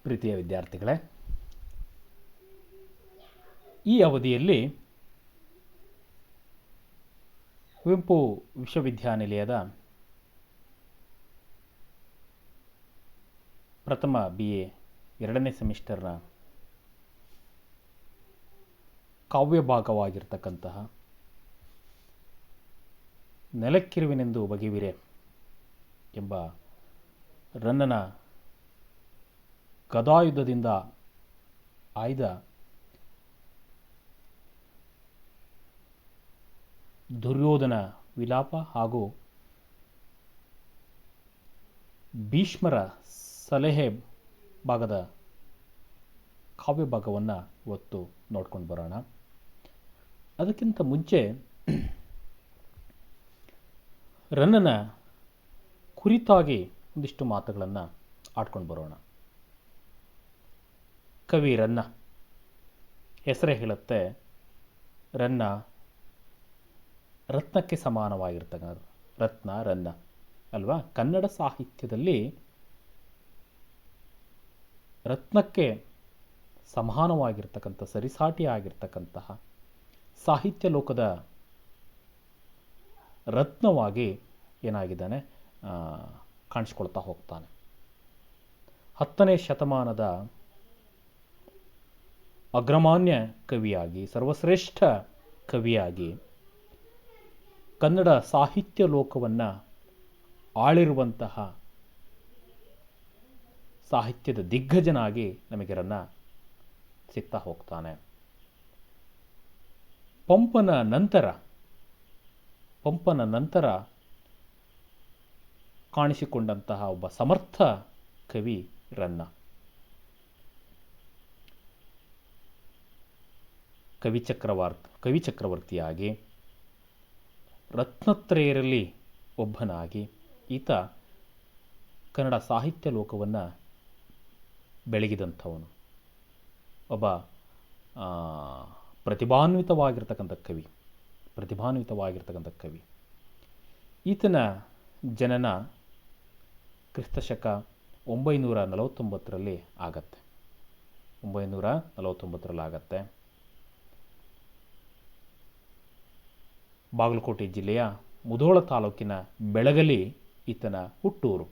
ಪ್ರೀತಿಯ ವಿದ್ಯಾರ್ಥಿಗಳೇ, ಈ ಅವಧಿಯಲ್ಲಿ ಕುವೆಂಪು ವಿಶ್ವವಿದ್ಯಾನಿಲಯದ ಪ್ರಥಮ BA 2ನೇ ಸೆಮಿಸ್ಟರ್ನ ಕಾವ್ಯ ಭಾಗವಾಗಿರ್ತಕ್ಕಂತಹ ನೆಲಕ್ಕಿರುವಿನೆಂದು ಬಗೆವಿರೆ ಎಂಬ ರನ್ನನ ಗದಾಯುಧದಿಂದ ಆಯ್ದ ದುರ್ಯೋಧನ ವಿಲಾಪ ಹಾಗೂ ಭೀಷ್ಮರ ಸಲಹೆ ಭಾಗದ ಕಾವ್ಯ ಭಾಗವನ್ನು ಇವತ್ತು ನೋಡ್ಕೊಂಡು ಬರೋಣ. ಅದಕ್ಕಿಂತ ಮುಂಚೆ ರನ್ನನ ಕುರಿತಾಗಿ ಒಂದಿಷ್ಟು ಮಾತುಗಳನ್ನು ಆಡ್ಕೊಂಡು ಬರೋಣ. ಕವಿ ರನ್ನ ಹೆಸರೇ ಹೇಳುತ್ತೆ, ರನ್ನ ರತ್ನಕ್ಕೆ ಸಮಾನವಾಗಿರ್ತಕ್ಕಂಥ ರತ್ನ ರನ್ನ ಅಲ್ವಾ. ಕನ್ನಡ ಸಾಹಿತ್ಯದಲ್ಲಿ ರತ್ನಕ್ಕೆ ಸಮಾನವಾಗಿರ್ತಕ್ಕಂಥ ಸರಿಸಾಟಿಯಾಗಿರ್ತಕ್ಕಂತಹ ಸಾಹಿತ್ಯ ಲೋಕದ ರತ್ನವಾಗಿ ಏನಾಗಿದ್ದಾನೆ ಕಾಣಿಸ್ಕೊಳ್ತಾ ಹೋಗ್ತಾನೆ. 10ನೇ ಶತಮಾನದ ಅಗ್ರಮಾನ್ಯ ಕವಿಯಾಗಿ, ಸರ್ವಶ್ರೇಷ್ಠ ಕವಿಯಾಗಿ, ಕನ್ನಡ ಸಾಹಿತ್ಯ ಲೋಕವನ್ನು ಆಳಿರುವಂತಹ ಸಾಹಿತ್ಯದ ದಿಗ್ಗಜನಾಗಿ ನಮಗೆ ರನ್ನ ಸಿಗ್ತಾ ಹೋಗ್ತಾನೆ. ಪಂಪನ ನಂತರ ಕಾಣಿಸಿಕೊಂಡಂತಹ ಒಬ್ಬ ಸಮರ್ಥ ಕವಿ ರನ್ನ. ಕವಿ ಚಕ್ರವರ್ತಿಯಾಗಿ, ರತ್ನತ್ರಯರಲ್ಲಿ ಒಬ್ಬನಾಗಿ ಈತ ಕನ್ನಡ ಸಾಹಿತ್ಯ ಲೋಕವನ್ನು ಬೆಳಗಿದಂಥವನು. ಒಬ್ಬ ಪ್ರತಿಭಾನ್ವಿತವಾಗಿರ್ತಕ್ಕಂಥ ಕವಿ. ಈತನ ಜನನ ಕ್ರಿಸ್ತಶಕ 949ರಲ್ಲಿ ಆಗತ್ತೆ. 949ರಲ್ಲಿ ಆಗತ್ತೆ. ಬಾಗಲಕೋಟೆ ಜಿಲ್ಲೆಯ ಮುಧೋಳ ತಾಲೂಕಿನ ಬೆಳಗಲಿ ಈತನ ಹುಟ್ಟೂರು.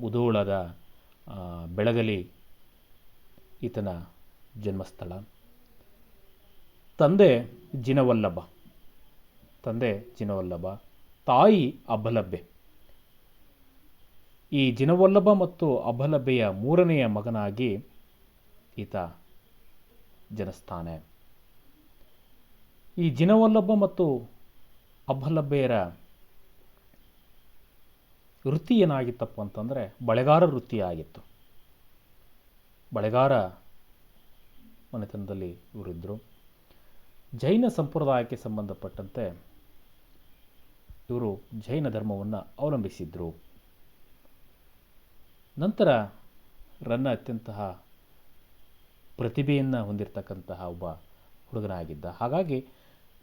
ಮುಧೋಳದ ಬೆಳಗಲಿ ಈತನ ಜನ್ಮಸ್ಥಳ. ತಂದೆ ಜಿನವಲ್ಲಭ, ತಾಯಿ ಅಭಲಭ್ಯೆ. ಈ ಜಿನವಲ್ಲಭ ಮತ್ತು ಅಭಲಭ್ಯೆಯ 3ನೆಯ ಮಗನಾಗಿ ಈತ ಜನಿಸ್ತಾನೆ. ಈ ಜಿನವಲ್ಲಭ ಮತ್ತು ಅಭಲಭ್ಯೆಯರ ವೃತ್ತಿ ಏನಾಗಿತ್ತಪ್ಪ ಅಂತಂದರೆ ಬಳೆಗಾರ ವೃತ್ತಿಯಾಗಿತ್ತು. ಬಳೆಗಾರ ಮನೆತನದಲ್ಲಿ ಇವರಿದ್ದರು. ಜೈನ ಸಂಪ್ರದಾಯಕ್ಕೆ ಸಂಬಂಧಪಟ್ಟಂತೆ ಇವರು ಜೈನ ಧರ್ಮವನ್ನು ಅವಲಂಬಿಸಿದ್ರು. ನಂತರ ರನ್ನ ಅತ್ಯಂತಹ ಪ್ರತಿಭೆಯನ್ನು ಹೊಂದಿರತಕ್ಕಂತಹ ಒಬ್ಬ ಹುಡುಗನಾಗಿದ್ದ. ಹಾಗಾಗಿ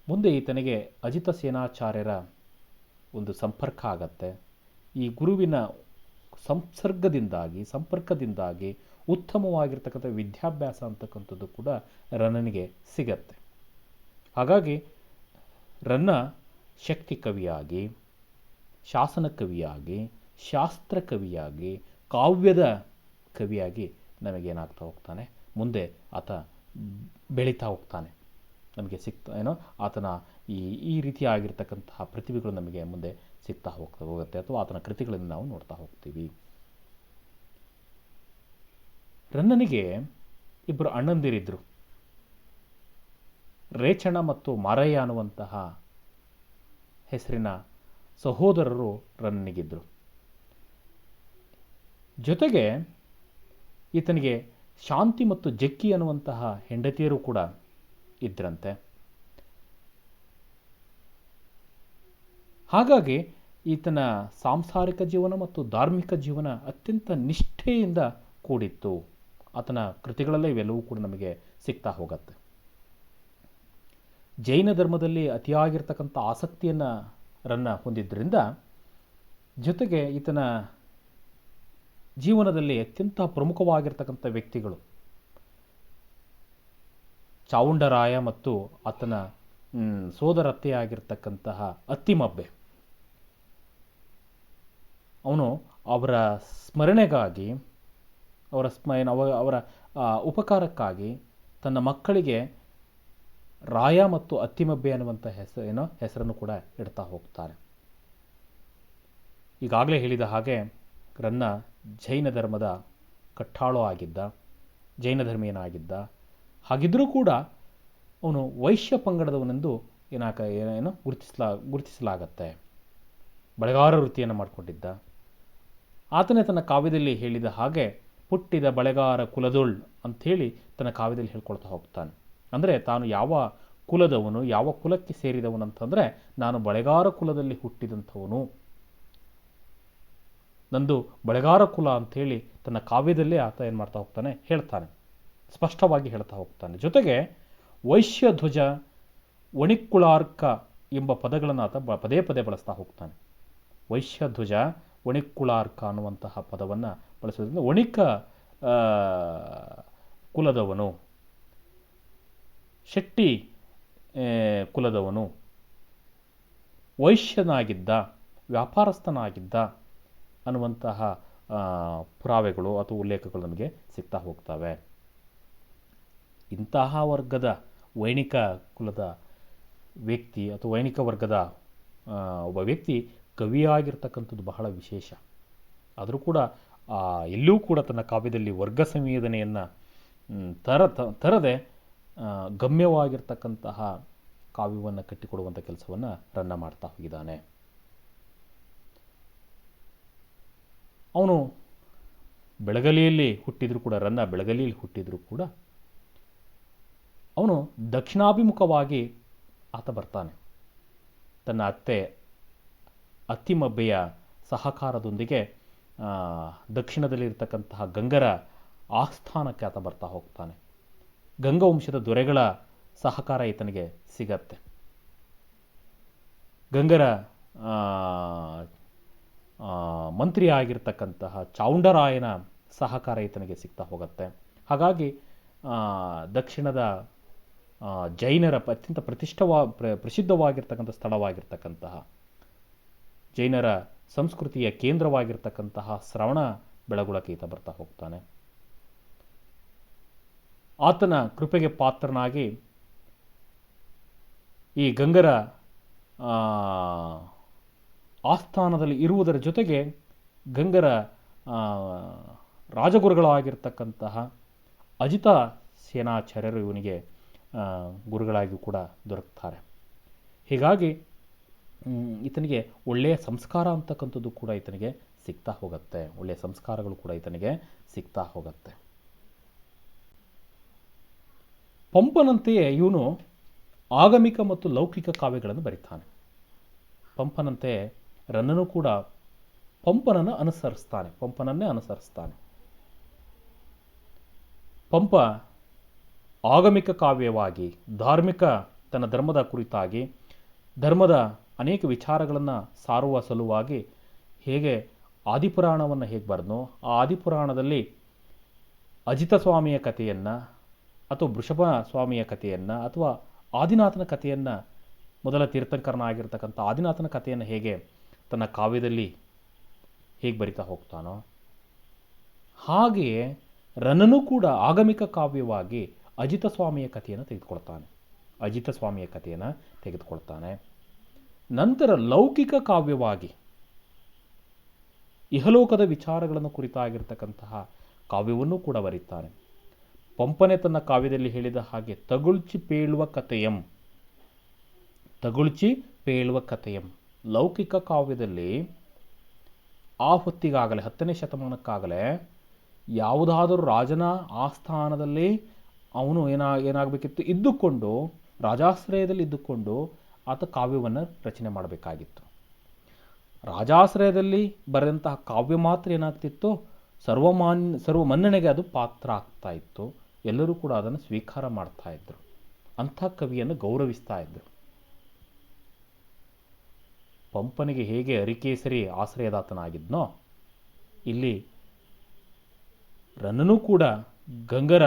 ಮುಂದೆ ಈತನಿಗೆ ಅಜಿತ ಸೇನಾಚಾರ್ಯರ ಒಂದು ಸಂಪರ್ಕ ಆಗತ್ತೆ. ಈ ಗುರುವಿನ ಸಂಪರ್ಕದಿಂದಾಗಿ ಉತ್ತಮವಾಗಿರ್ತಕ್ಕಂಥ ವಿದ್ಯಾಭ್ಯಾಸ ಅಂತಕ್ಕಂಥದ್ದು ಕೂಡ ರನ್ನನಿಗೆ ಸಿಗತ್ತೆ. ಹಾಗಾಗಿ ರನ್ನ ಶಕ್ತಿ ಕವಿಯಾಗಿ, ಶಾಸನ ಕವಿಯಾಗಿ, ಶಾಸ್ತ್ರ ಕವಿಯಾಗಿ, ಕಾವ್ಯದ ಕವಿಯಾಗಿ ನಮಗೇನಾಗ್ತಾ ಹೋಗ್ತಾನೆ, ಮುಂದೆ ಆತ ಬೆಳೀತಾ ಹೋಗ್ತಾನೆ. ನಮಗೆ ಆತನ ಈ ರೀತಿಯಾಗಿರ್ತಕ್ಕಂತಹ ಪ್ರತಿಭೆಗಳು ನಮಗೆ ಮುಂದೆ ಸಿಗ್ತಾ ಹೋಗುತ್ತೆ, ಅಥವಾ ಆತನ ಕೃತಿಗಳನ್ನು ನಾವು ನೋಡ್ತಾ ಹೋಗ್ತೀವಿ. ರನ್ನನಿಗೆ ಇಬ್ಬರು ಅಣ್ಣಂದಿರಿದ್ರು. ರೇಚಣ ಮತ್ತು ಮಾರಯ್ಯ ಅನ್ನುವಂತಹ ಹೆಸರಿನ ಸಹೋದರರು ರನ್ನನಿಗಿದ್ದರು. ಜೊತೆಗೆ ಈತನಿಗೆ ಶಾಂತಿ ಮತ್ತು ಜಕ್ಕಿ ಅನ್ನುವಂತಹ ಹೆಂಡತಿಯರು ಕೂಡ ಇದ್ರಂತೆ. ಹಾಗಾಗಿ ಈತನ ಸಾಂಸಾರಿಕ ಜೀವನ ಮತ್ತು ಧಾರ್ಮಿಕ ಜೀವನ ಅತ್ಯಂತ ನಿಷ್ಠೆಯಿಂದ ಕೂಡಿತ್ತು. ಆತನ ಕೃತಿಗಳಲ್ಲೇ ಇವೆಲ್ಲವೂ ಕೂಡ ನಮಗೆ ಸಿಗ್ತಾ ಹೋಗುತ್ತೆ. ಜೈನ ಧರ್ಮದಲ್ಲಿ ಅತಿಯಾಗಿರ್ತಕ್ಕಂಥ ಆಸಕ್ತಿಯನ್ನು ರನ್ನ ಹೊಂದಿದ್ದರಿಂದ, ಜೊತೆಗೆ ಈತನ ಜೀವನದಲ್ಲಿ ಅತ್ಯಂತ ಪ್ರಮುಖವಾಗಿರ್ತಕ್ಕಂಥ ವ್ಯಕ್ತಿಗಳು ಚಾವುಂಡರಾಯ ಮತ್ತು ಆತನ ಸೋದರತ್ತೆಯಾಗಿರ್ತಕ್ಕಂತಹ ಅತ್ತಿಮಬ್ಬೆ. ಅವನು ಅವರ ಸ್ಮರಣೆಗಾಗಿ, ಅವರ ಉಪಕಾರಕ್ಕಾಗಿ ತನ್ನ ಮಕ್ಕಳಿಗೆ ರಾಯ ಮತ್ತು ಅತ್ತಿಮಬ್ಬೆ ಅನ್ನುವಂಥ ಹೆಸರನ್ನು ಕೂಡ ಇಡ್ತಾ ಹೋಗ್ತಾರೆ. ಈಗಾಗಲೇ ಹೇಳಿದ ಹಾಗೆ ರನ್ನ ಜೈನ ಧರ್ಮದ ಕಟ್ಟಾಳು ಆಗಿದ್ದ, ಜೈನ ಧರ್ಮೀಯನಾಗಿದ್ದ. ಹಾಗಿದ್ದರೂ ಕೂಡ ಅವನು ವೈಶ್ಯ ಪಂಗಡದವನೆಂದು ಗುರುತಿಸಲಾಗತ್ತೆ. ಬಳೆಗಾರ ವೃತ್ತಿಯನ್ನು ಮಾಡಿಕೊಂಡಿದ್ದ. ಆತನೇ ತನ್ನ ಕಾವ್ಯದಲ್ಲಿ ಹೇಳಿದ ಹಾಗೆ ಹುಟ್ಟಿದ ಬಳೆಗಾರ ಕುಲದೊಳ್ ಅಂಥೇಳಿ ತನ್ನ ಕಾವ್ಯದಲ್ಲಿ ಹೇಳ್ಕೊಳ್ತಾ ಹೋಗ್ತಾನೆ. ಅಂದರೆ ತಾನು ಯಾವ ಕುಲದವನು, ಯಾವ ಕುಲಕ್ಕೆ ಸೇರಿದವನು ಅಂತಂದರೆ ನಾನು ಬಳೆಗಾರ ಕುಲದಲ್ಲಿ ಹುಟ್ಟಿದಂಥವನು, ನಂದು ಬಳೆಗಾರ ಕುಲ ಅಂಥೇಳಿ ತನ್ನ ಕಾವ್ಯದಲ್ಲೇ ಆತ ಏನು ಮಾಡ್ತಾ ಹೋಗ್ತಾನೆ, ಹೇಳ್ತಾನೆ, ಸ್ಪಷ್ಟವಾಗಿ ಹೇಳ್ತಾ ಹೋಗ್ತಾನೆ. ಜೊತೆಗೆ ವೈಶ್ಯಧ್ವಜ, ಒಣಿಕ್ಕುಳಾರ್ಕ ಎಂಬ ಪದಗಳನ್ನು ಆತ ಪದೇ ಪದೇ ಬಳಸ್ತಾ ಹೋಗ್ತಾನೆ. ವೈಶ್ಯಧ್ವಜ, ಒಣಿಕ್ಕುಳಾರ್ಕ ಅನ್ನುವಂತಹ ಪದವನ್ನು ಬಳಸೋದ್ರಿಂದ ಒಣಿಕ ಕುಲದವನು, ಶೆಟ್ಟಿ ಕುಲದವನು, ವೈಶ್ಯನಾಗಿದ್ದ, ವ್ಯಾಪಾರಸ್ಥನಾಗಿದ್ದ ಅನ್ನುವಂತಹ ಪುರಾವೆಗಳು ಅಥವಾ ಉಲ್ಲೇಖಗಳು ನಮಗೆ ಸಿಗ್ತಾ ಹೋಗ್ತವೆ. ಇಂತಹ ವರ್ಗದ ವೈಣಿಕ ಕುಲದ ವ್ಯಕ್ತಿ ಅಥವಾ ವೈಣಿಕ ವರ್ಗದ ಒಬ್ಬ ವ್ಯಕ್ತಿ ಕವಿಯಾಗಿರ್ತಕ್ಕಂಥದ್ದು ಬಹಳ ವಿಶೇಷ. ಆದರೂ ಕೂಡ ಎಲ್ಲೂ ಕೂಡ ತನ್ನ ಕಾವ್ಯದಲ್ಲಿ ವರ್ಗ ಸಂವೇದನೆಯನ್ನು ತರದೆ ಗಮ್ಯವಾಗಿರ್ತಕ್ಕಂತಹ ಕಾವ್ಯವನ್ನು ಕಟ್ಟಿಕೊಡುವಂಥ ಕೆಲಸವನ್ನು ರನ್ನ ಮಾಡ್ತಾ ಹೋಗಿದ್ದಾನೆ. ಅವನು ಬೆಳಗಲಿಯಲ್ಲಿ ಹುಟ್ಟಿದರೂ ಕೂಡ, ರನ್ನ ಬೆಳಗಲಿಯಲ್ಲಿ ಹುಟ್ಟಿದರೂ ಕೂಡ ಅವನು ದಕ್ಷಿಣಾಭಿಮುಖವಾಗಿ ಆತ ಬರ್ತಾನೆ. ತನ್ನ ಅತ್ತಿಮಬ್ಬೆಯ ಸಹಕಾರದೊಂದಿಗೆ ದಕ್ಷಿಣದಲ್ಲಿರ್ತಕ್ಕಂತಹ ಗಂಗರ ಆಸ್ಥಾನಕ್ಕೆ ಆತ ಬರ್ತಾ ಹೋಗ್ತಾನೆ. ಗಂಗವಂಶದ ದೊರೆಗಳ ಸಹಕಾರ ಈತನಿಗೆ ಸಿಗತ್ತೆ. ಗಂಗರ ಮಂತ್ರಿ ಆಗಿರ್ತಕ್ಕಂತಹ ಚಾವುಂಡರಾಯನ ಸಹಕಾರ ಈತನಿಗೆ ಸಿಗ್ತಾ ಹೋಗುತ್ತೆ. ಹಾಗಾಗಿ ದಕ್ಷಿಣದ ಜೈನರ ಅತ್ಯಂತ ಪ್ರಸಿದ್ಧವಾಗಿರ್ತಕ್ಕಂಥ ಸ್ಥಳವಾಗಿರ್ತಕ್ಕಂತಹ, ಜೈನರ ಸಂಸ್ಕೃತಿಯ ಕೇಂದ್ರವಾಗಿರ್ತಕ್ಕಂತಹ ಶ್ರವಣ ಬೆಳಗೊಳಕ್ಕೆ ಈತ ಬರ್ತಾ ಹೋಗ್ತಾನೆ. ಆತನ ಕೃಪೆಗೆ ಪಾತ್ರನಾಗಿ ಈ ಗಂಗರ ಆಸ್ಥಾನದಲ್ಲಿ ಇರುವುದರ ಜೊತೆಗೆ ಗಂಗರ ರಾಜಗುರುಗಳಾಗಿರ್ತಕ್ಕಂತಹ ಅಜಿತ ಸೇನಾಚಾರ್ಯರು ಇವನಿಗೆ ಗುರುಗಳಾಗಿ ಕೂಡ ದೊರಕ್ತಾರೆ. ಹೀಗಾಗಿ ಈತನಿಗೆ ಒಳ್ಳೆಯ ಸಂಸ್ಕಾರ ಅಂತಕ್ಕಂಥದ್ದು ಕೂಡ ಈತನಿಗೆ ಸಿಗ್ತಾ ಹೋಗುತ್ತೆ. ಒಳ್ಳೆಯ ಸಂಸ್ಕಾರಗಳು ಕೂಡ ಈತನಿಗೆ ಸಿಗ್ತಾ ಹೋಗುತ್ತೆ. ಪಂಪನಂತೆಯೇ ಇವನು ಆಗಮಿಕ ಮತ್ತು ಲೌಕಿಕ ಕಾವ್ಯಗಳನ್ನು ಬರೀತಾನೆ. ಪಂಪನಂತೆ ರನ್ನನು ಕೂಡ ಪಂಪನನ್ನೇ ಅನುಸರಿಸ್ತಾನೆ. ಪಂಪ ಆಗಮಿಕ ಕಾವ್ಯವಾಗಿ, ಧಾರ್ಮಿಕ, ತನ್ನ ಧರ್ಮದ ಕುರಿತಾಗಿ, ಧರ್ಮದ ಅನೇಕ ವಿಚಾರಗಳನ್ನು ಸಾರುವ ಸಲುವಾಗಿ ಹೇಗೆ ಆದಿಪುರಾಣವನ್ನು ಹೇಗೆ ಬರೆದನೋ, ಆ ಆದಿಪುರಾಣದಲ್ಲಿ ಅಜಿತ ಸ್ವಾಮಿಯ ಕಥೆಯನ್ನು ಅಥವಾ ವೃಷಭ ಸ್ವಾಮಿಯ ಕಥೆಯನ್ನು ಅಥವಾ ಆದಿನಾಥನ ಕಥೆಯನ್ನು, ಮೊದಲ ತೀರ್ಥಂಕರನಾಗಿರ್ತಕ್ಕಂಥ ಆದಿನಾಥನ ಕಥೆಯನ್ನು ಹೇಗೆ ತನ್ನ ಕಾವ್ಯದಲ್ಲಿ ಹೇಗೆ ಬರಿತಾ ಹೋಗ್ತಾನೋ, ಹಾಗೆಯೇ ರನ್ನನು ಕೂಡ ಆಗಮಿಕ ಕಾವ್ಯವಾಗಿ ಅಜಿತ ಸ್ವಾಮಿಯ ಕಥೆಯನ್ನು ತೆಗೆದುಕೊಳ್ತಾನೆ. ನಂತರ ಲೌಕಿಕ ಕಾವ್ಯವಾಗಿ ಇಹಲೋಕದ ವಿಚಾರಗಳನ್ನು ಕುರಿತಾಗಿರ್ತಕ್ಕಂತಹ ಕಾವ್ಯವನ್ನು ಕೂಡ ಬರೀತಾನೆ. ಪಂಪನೆ ತನ್ನ ಕಾವ್ಯದಲ್ಲಿ ಹೇಳಿದ ಹಾಗೆ ತಗುಳ್ಚಿ ಪೇಳುವ ಕಥೆಯಂ. ಲೌಕಿಕ ಕಾವ್ಯದಲ್ಲಿ ಆ ಹೊತ್ತಿಗಾಗಲೇ 10ನೇ ಶತಮಾನಕ್ಕಾಗಲೇ ಯಾವುದಾದರೂ ರಾಜನ ಆಸ್ಥಾನದಲ್ಲಿ ಅವನು ಏನಾಗಬೇಕಿತ್ತು, ಇದ್ದುಕೊಂಡು ರಾಜಾಶ್ರಯದಲ್ಲಿ ಇದ್ದುಕೊಂಡು ಆತ ಕಾವ್ಯವನ್ನು ರಚನೆ ಮಾಡಬೇಕಾಗಿತ್ತು. ರಾಜಾಶ್ರಯದಲ್ಲಿ ಬರೆದಂತಹ ಕಾವ್ಯ ಮಾತ್ರ ಏನಾಗ್ತಿತ್ತು, ಸರ್ವ ಮನ್ನಣೆಗೆ ಅದು ಪಾತ್ರ ಆಗ್ತಾ ಇತ್ತು. ಎಲ್ಲರೂ ಕೂಡ ಅದನ್ನು ಸ್ವೀಕಾರ ಮಾಡ್ತಾ ಇದ್ರು, ಅಂಥ ಕವಿಯನ್ನು ಗೌರವಿಸ್ತಾ ಇದ್ರು. ಪಂಪನಿಗೆ ಹೇಗೆ ಅರಿಕೇಸರಿ ಆಶ್ರಯದಾತನಾಗಿದ್ನೋ, ಇಲ್ಲಿ ರನ್ನನೂ ಕೂಡ ಗಂಗರ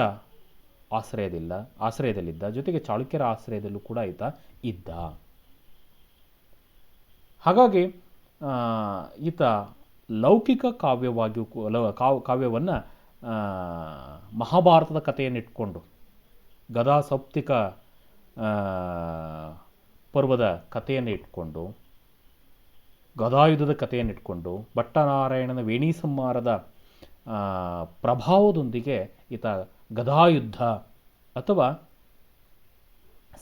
ಆಶ್ರಯದಲ್ಲಿದ್ದ, ಜೊತೆಗೆ ಚಾಳುಕ್ಯರ ಆಶ್ರಯದಲ್ಲೂ ಕೂಡ ಇದ್ದ. ಹಾಗಾಗಿ ಈತ ಲೌಕಿಕ ಕಾವ್ಯವನ್ನು ಮಹಾಭಾರತದ ಕಥೆಯನ್ನಿಟ್ಕೊಂಡು, ಗದಾ ಸೌಪ್ತಿಕ ಪರ್ವದ ಕಥೆಯನ್ನು ಇಟ್ಕೊಂಡು, ಗದಾಯುಧದ ಕಥೆಯನ್ನಿಟ್ಕೊಂಡು, ಭಟ್ಟನಾರಾಯಣನ ವೇಣಿ ಸಂಹಾರದ ಪ್ರಭಾವದೊಂದಿಗೆ ಈತ ಗದಾಯುದ್ಧ ಅಥವಾ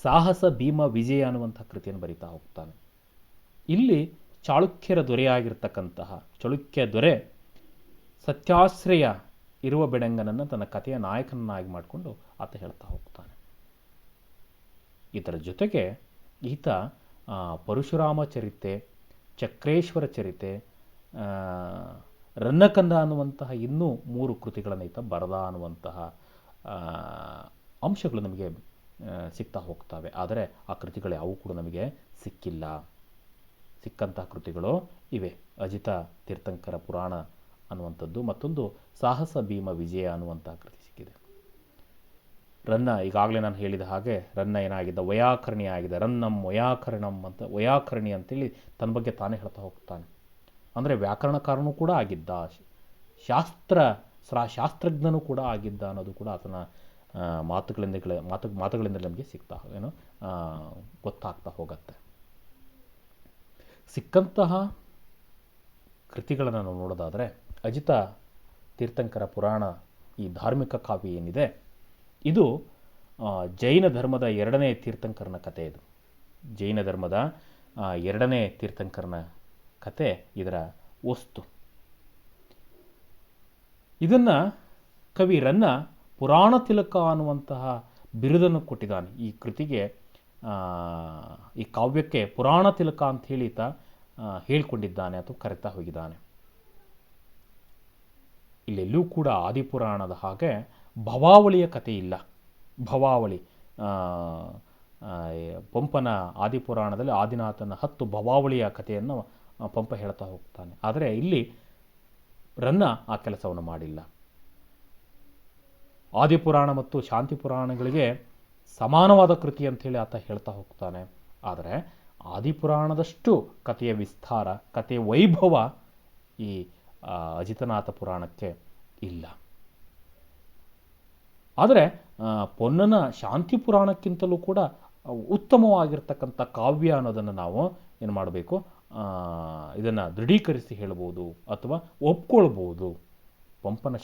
ಸಾಹಸ ಭೀಮ ವಿಜಯ ಅನ್ನುವಂಥ ಕೃತಿಯನ್ನು ಬರಿತಾ ಹೋಗ್ತಾನೆ. ಇಲ್ಲಿ ಚಾಳುಕ್ಯರ ದೊರೆಯಾಗಿರ್ತಕ್ಕಂತಹ ಚಾಳುಕ್ಯ ದೊರೆ ಸತ್ಯಾಶ್ರಯ ಇರುವ ಬೆಡಂಗನನ್ನು ತನ್ನ ಕಥೆಯ ನಾಯಕನನ್ನಾಗಿ ಮಾಡಿಕೊಂಡು ಆತ ಹೇಳ್ತಾ ಹೋಗ್ತಾನೆ. ಇದರ ಜೊತೆಗೆ ಈತ ಪರಶುರಾಮ ಚರಿತೆ, ಚಕ್ರೇಶ್ವರ ಚರಿತೆ, ರನ್ನಕಂದ ಅನ್ನುವಂತಹ ಇನ್ನೂ 3 ಕೃತಿಗಳನ್ನು ಈತ ಬರದ ಅನ್ನುವಂತಹ ಅಂಶಗಳು ನಮಗೆ ಸಿಗ್ತಾ ಹೋಗ್ತವೆ. ಆದರೆ ಆ ಕೃತಿಗಳು ಯಾವೂ ಕೂಡ ನಮಗೆ ಸಿಕ್ಕಿಲ್ಲ. ಸಿಕ್ಕಂತಹ ಕೃತಿಗಳು ಇವೆ. ಅಜಿತ ತೀರ್ಥಂಕರ ಪುರಾಣ ಅನ್ನುವಂಥದ್ದು, ಮತ್ತೊಂದು ಸಾಹಸ ಭೀಮ ವಿಜಯ ಅನ್ನುವಂತಹ ಕೃತಿ ಸಿಕ್ಕಿದೆ. ರನ್ನ, ಈಗಾಗಲೇ ನಾನು ಹೇಳಿದ ಹಾಗೆ, ರನ್ನ ಏನಾಗಿದ್ದ, ವೈಯಾಕರಣಿ ಆಗಿದೆ. ರನ್ನಂ ವೈಯಾಕರಣಂ ಅಂತ, ವೈಯಾಕರಣಿ ಅಂತೇಳಿ ತನ್ನ ಬಗ್ಗೆ ತಾನೇ ಹೇಳ್ತಾ ಹೋಗ್ತಾನೆ. ಅಂದರೆ ವ್ಯಾಕರಣಕಾರನೂ ಕೂಡ ಆಗಿದ್ದ, ಶಾಸ್ತ್ರಜ್ಞನೂ ಕೂಡ ಆಗಿದ್ದ ಅನ್ನೋದು ಕೂಡ ಆತನ ಮಾತುಗಳಿಂದ ನಮಗೆ ಗೊತ್ತಾಗ್ತಾ ಹೋಗುತ್ತೆ. ಸಿಕ್ಕಂತಹ ಕೃತಿಗಳನ್ನು ನಾವು ನೋಡೋದಾದರೆ, ಅಜಿತ ತೀರ್ಥಂಕರ ಪುರಾಣ, ಈ ಧಾರ್ಮಿಕ ಕಾವ್ಯ ಏನಿದೆ, ಇದು ಜೈನ ಧರ್ಮದ 2ನೇ ತೀರ್ಥಂಕರನ ಕಥೆ. ಇದು ಜೈನ ಧರ್ಮದ 2ನೇ ತೀರ್ಥಂಕರನ ಕಥೆ, ಇದರ ವಸ್ತು. ಇದನ್ನು ಕವಿ ರನ್ನ ಪುರಾಣ ತಿಲಕ ಅನ್ನುವಂತಹ ಬಿರುದನ್ನು ಕೊಟ್ಟಿದ್ದಾನೆ. ಈ ಕೃತಿಗೆ, ಈ ಕಾವ್ಯಕ್ಕೆ ಪುರಾಣ ತಿಲಕ ಅಂತ ಹೇಳಿ ಈತ ಹೇಳ್ಕೊಂಡಿದ್ದಾನೆ ಅಥವಾ ಕರೆತಾ ಹೋಗಿದ್ದಾನೆ. ಇಲ್ಲೆಲ್ಲೂ ಕೂಡ ಆದಿಪುರಾಣದ ಹಾಗೆ ಭವಾವಳಿಯ ಕಥೆ ಇಲ್ಲ. ಭವಾವಳಿ, ಪಂಪನ ಆದಿಪುರಾಣದಲ್ಲಿ ಆದಿನಾಥನ 10 ಭವಾವಳಿಯ ಕಥೆಯನ್ನು ಪಂಪ ಹೇಳ್ತಾ ಹೋಗ್ತಾನೆ. ಆದರೆ ಇಲ್ಲಿ ರನ್ನ ಆ ಕೆಲಸವನ್ನು ಮಾಡಿಲ್ಲ. ಆದಿಪುರಾಣ ಮತ್ತು ಶಾಂತಿ ಪುರಾಣಗಳಿಗೆ ಸಮಾನವಾದ ಕೃತಿ ಅಂಥೇಳಿ ಆತ ಹೇಳ್ತಾ ಹೋಗ್ತಾನೆ. ಆದರೆ ಆದಿಪುರಾಣದಷ್ಟು ಕಥೆಯ ವಿಸ್ತಾರ, ಕಥೆಯ ವೈಭವ ಈ ಅಜಿತನಾಥ ಪುರಾಣಕ್ಕೆ ಇಲ್ಲ. ಆದರೆ ಪೊನ್ನನ ಶಾಂತಿ ಪುರಾಣಕ್ಕಿಂತಲೂ ಕೂಡ ಉತ್ತಮವಾಗಿರ್ತಕ್ಕಂಥ ಕಾವ್ಯ ಅನ್ನೋದನ್ನು ನಾವು ಏನು ಮಾಡಬೇಕು, ಇದನ್ನು ದೃಢೀಕರಿಸಿ ಹೇಳ್ಬೋದು ಅಥವಾ ಒಪ್ಕೊಳ್ಬೋದು. ಪಂಪನ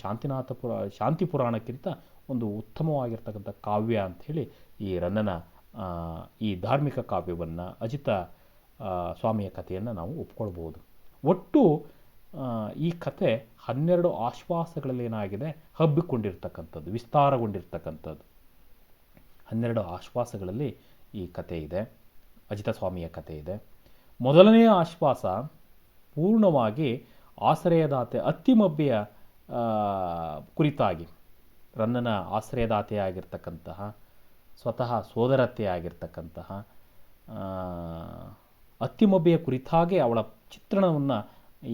ಶಾಂತಿ ಪುರಾಣಕ್ಕಿಂತ ಒಂದು ಉತ್ತಮವಾಗಿರ್ತಕ್ಕಂಥ ಕಾವ್ಯ ಅಂಥೇಳಿ ಈ ರನ್ನನ ಈ ಧಾರ್ಮಿಕ ಕಾವ್ಯವನ್ನು, ಅಜಿತ ಸ್ವಾಮಿಯ ಕಥೆಯನ್ನು ನಾವು ಒಪ್ಕೊಳ್ಬೋದು. ಒಟ್ಟು ಈ ಕತೆ 12 ಆಶ್ವಾಸಗಳಲ್ಲಿ ಏನಾಗಿದೆ, ಹಬ್ಬಿಕೊಂಡಿರ್ತಕ್ಕಂಥದ್ದು, ವಿಸ್ತಾರಗೊಂಡಿರ್ತಕ್ಕಂಥದ್ದು. 12 ಆಶ್ವಾಸಗಳಲ್ಲಿ ಈ ಕತೆ ಇದೆ, ಅಜಿತ ಸ್ವಾಮಿಯ ಕತೆ ಇದೆ. ಮೊದಲನೆಯ ಆಶ್ವಾಸ ಪೂರ್ಣವಾಗಿ ಆಶ್ರಯದಾತೆ ಅತ್ತಿಮಬ್ಬೆಯ ಕುರಿತಾಗಿ, ರನ್ನನ ಆಶ್ರಯದಾತೆಯಾಗಿರ್ತಕ್ಕಂತಹ, ಸ್ವತಃ ಸೋದರತೆಯಾಗಿರ್ತಕ್ಕಂತಹ ಅತ್ತಿಮಬ್ಬೆಯ ಕುರಿತಾಗಿ ಅವಳ ಚಿತ್ರಣವನ್ನು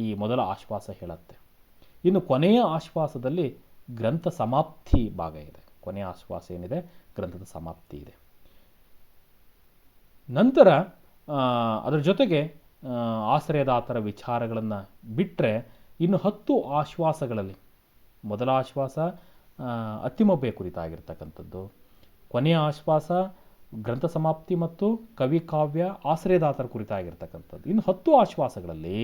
ಈ ಮೊದಲ ಆಶ್ವಾಸ ಹೇಳುತ್ತೆ. ಇನ್ನು ಕೊನೆಯ ಆಶ್ವಾಸದಲ್ಲಿ ಗ್ರಂಥ ಸಮಾಪ್ತಿ ಭಾಗ ಇದೆ. ಕೊನೆಯ ಆಶ್ವಾಸ ಏನಿದೆ, ಗ್ರಂಥದ ಸಮಾಪ್ತಿ ಇದೆ. ನಂತರ ಅದರ ಜೊತೆಗೆ ಆಶ್ರಯದಾತರ ವಿಚಾರಗಳನ್ನು ಬಿಟ್ಟರೆ ಇನ್ನು 10 ಆಶ್ವಾಸಗಳಲ್ಲಿ, ಮೊದಲ ಆಶ್ವಾಸ ಅತ್ತಿಮಬ್ಬೆಯ ಕುರಿತಾಗಿರ್ತಕ್ಕಂಥದ್ದು, ಕೊನೆಯ ಆಶ್ವಾಸ ಗ್ರಂಥ ಸಮಾಪ್ತಿ ಮತ್ತು ಕವಿ ಕಾವ್ಯ ಆಶ್ರಯದಾತರ ಕುರಿತಾಗಿರ್ತಕ್ಕಂಥದ್ದು. ಇನ್ನು 10 ಆಶ್ವಾಸಗಳಲ್ಲಿ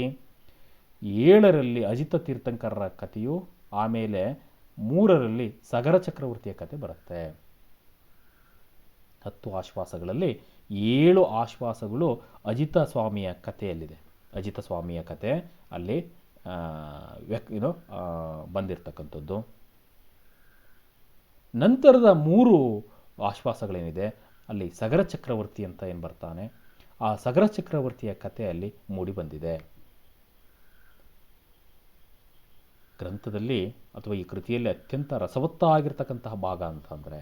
7ರಲ್ಲಿ ಅಜಿತ ತೀರ್ಥಂಕರರ ಕಥೆಯು, ಆಮೇಲೆ 3ರಲ್ಲಿ ಸಗರ ಚಕ್ರವರ್ತಿಯ ಕಥೆ ಬರುತ್ತೆ. 10 ಆಶ್ವಾಸಗಳಲ್ಲಿ 7 ಆಶ್ವಾಸಗಳು ಅಜಿತ ಸ್ವಾಮಿಯ ಕಥೆಯಲ್ಲಿದೆ. ಅಜಿತ ಸ್ವಾಮಿಯ ಕಥೆ ಅಲ್ಲಿ ಬಂದಿರತಕ್ಕಂಥದ್ದು. ನಂತರದ 3 ಆಶ್ವಾಸಗಳೇನಿದೆ, ಅಲ್ಲಿ ಸಗರ ಚಕ್ರವರ್ತಿ ಅಂತ ಏನು ಬರ್ತಾನೆ, ಆ ಸಗರ ಚಕ್ರವರ್ತಿಯ ಕಥೆಯಲ್ಲಿ ಮೂಡಿ ಬಂದಿದೆ. ಗ್ರಂಥದಲ್ಲಿ ಅಥವಾ ಈ ಕೃತಿಯಲ್ಲಿ ಅತ್ಯಂತ ರಸವತ್ತಾಗಿರ್ತಕ್ಕಂತಹ ಭಾಗ ಅಂತಂದರೆ,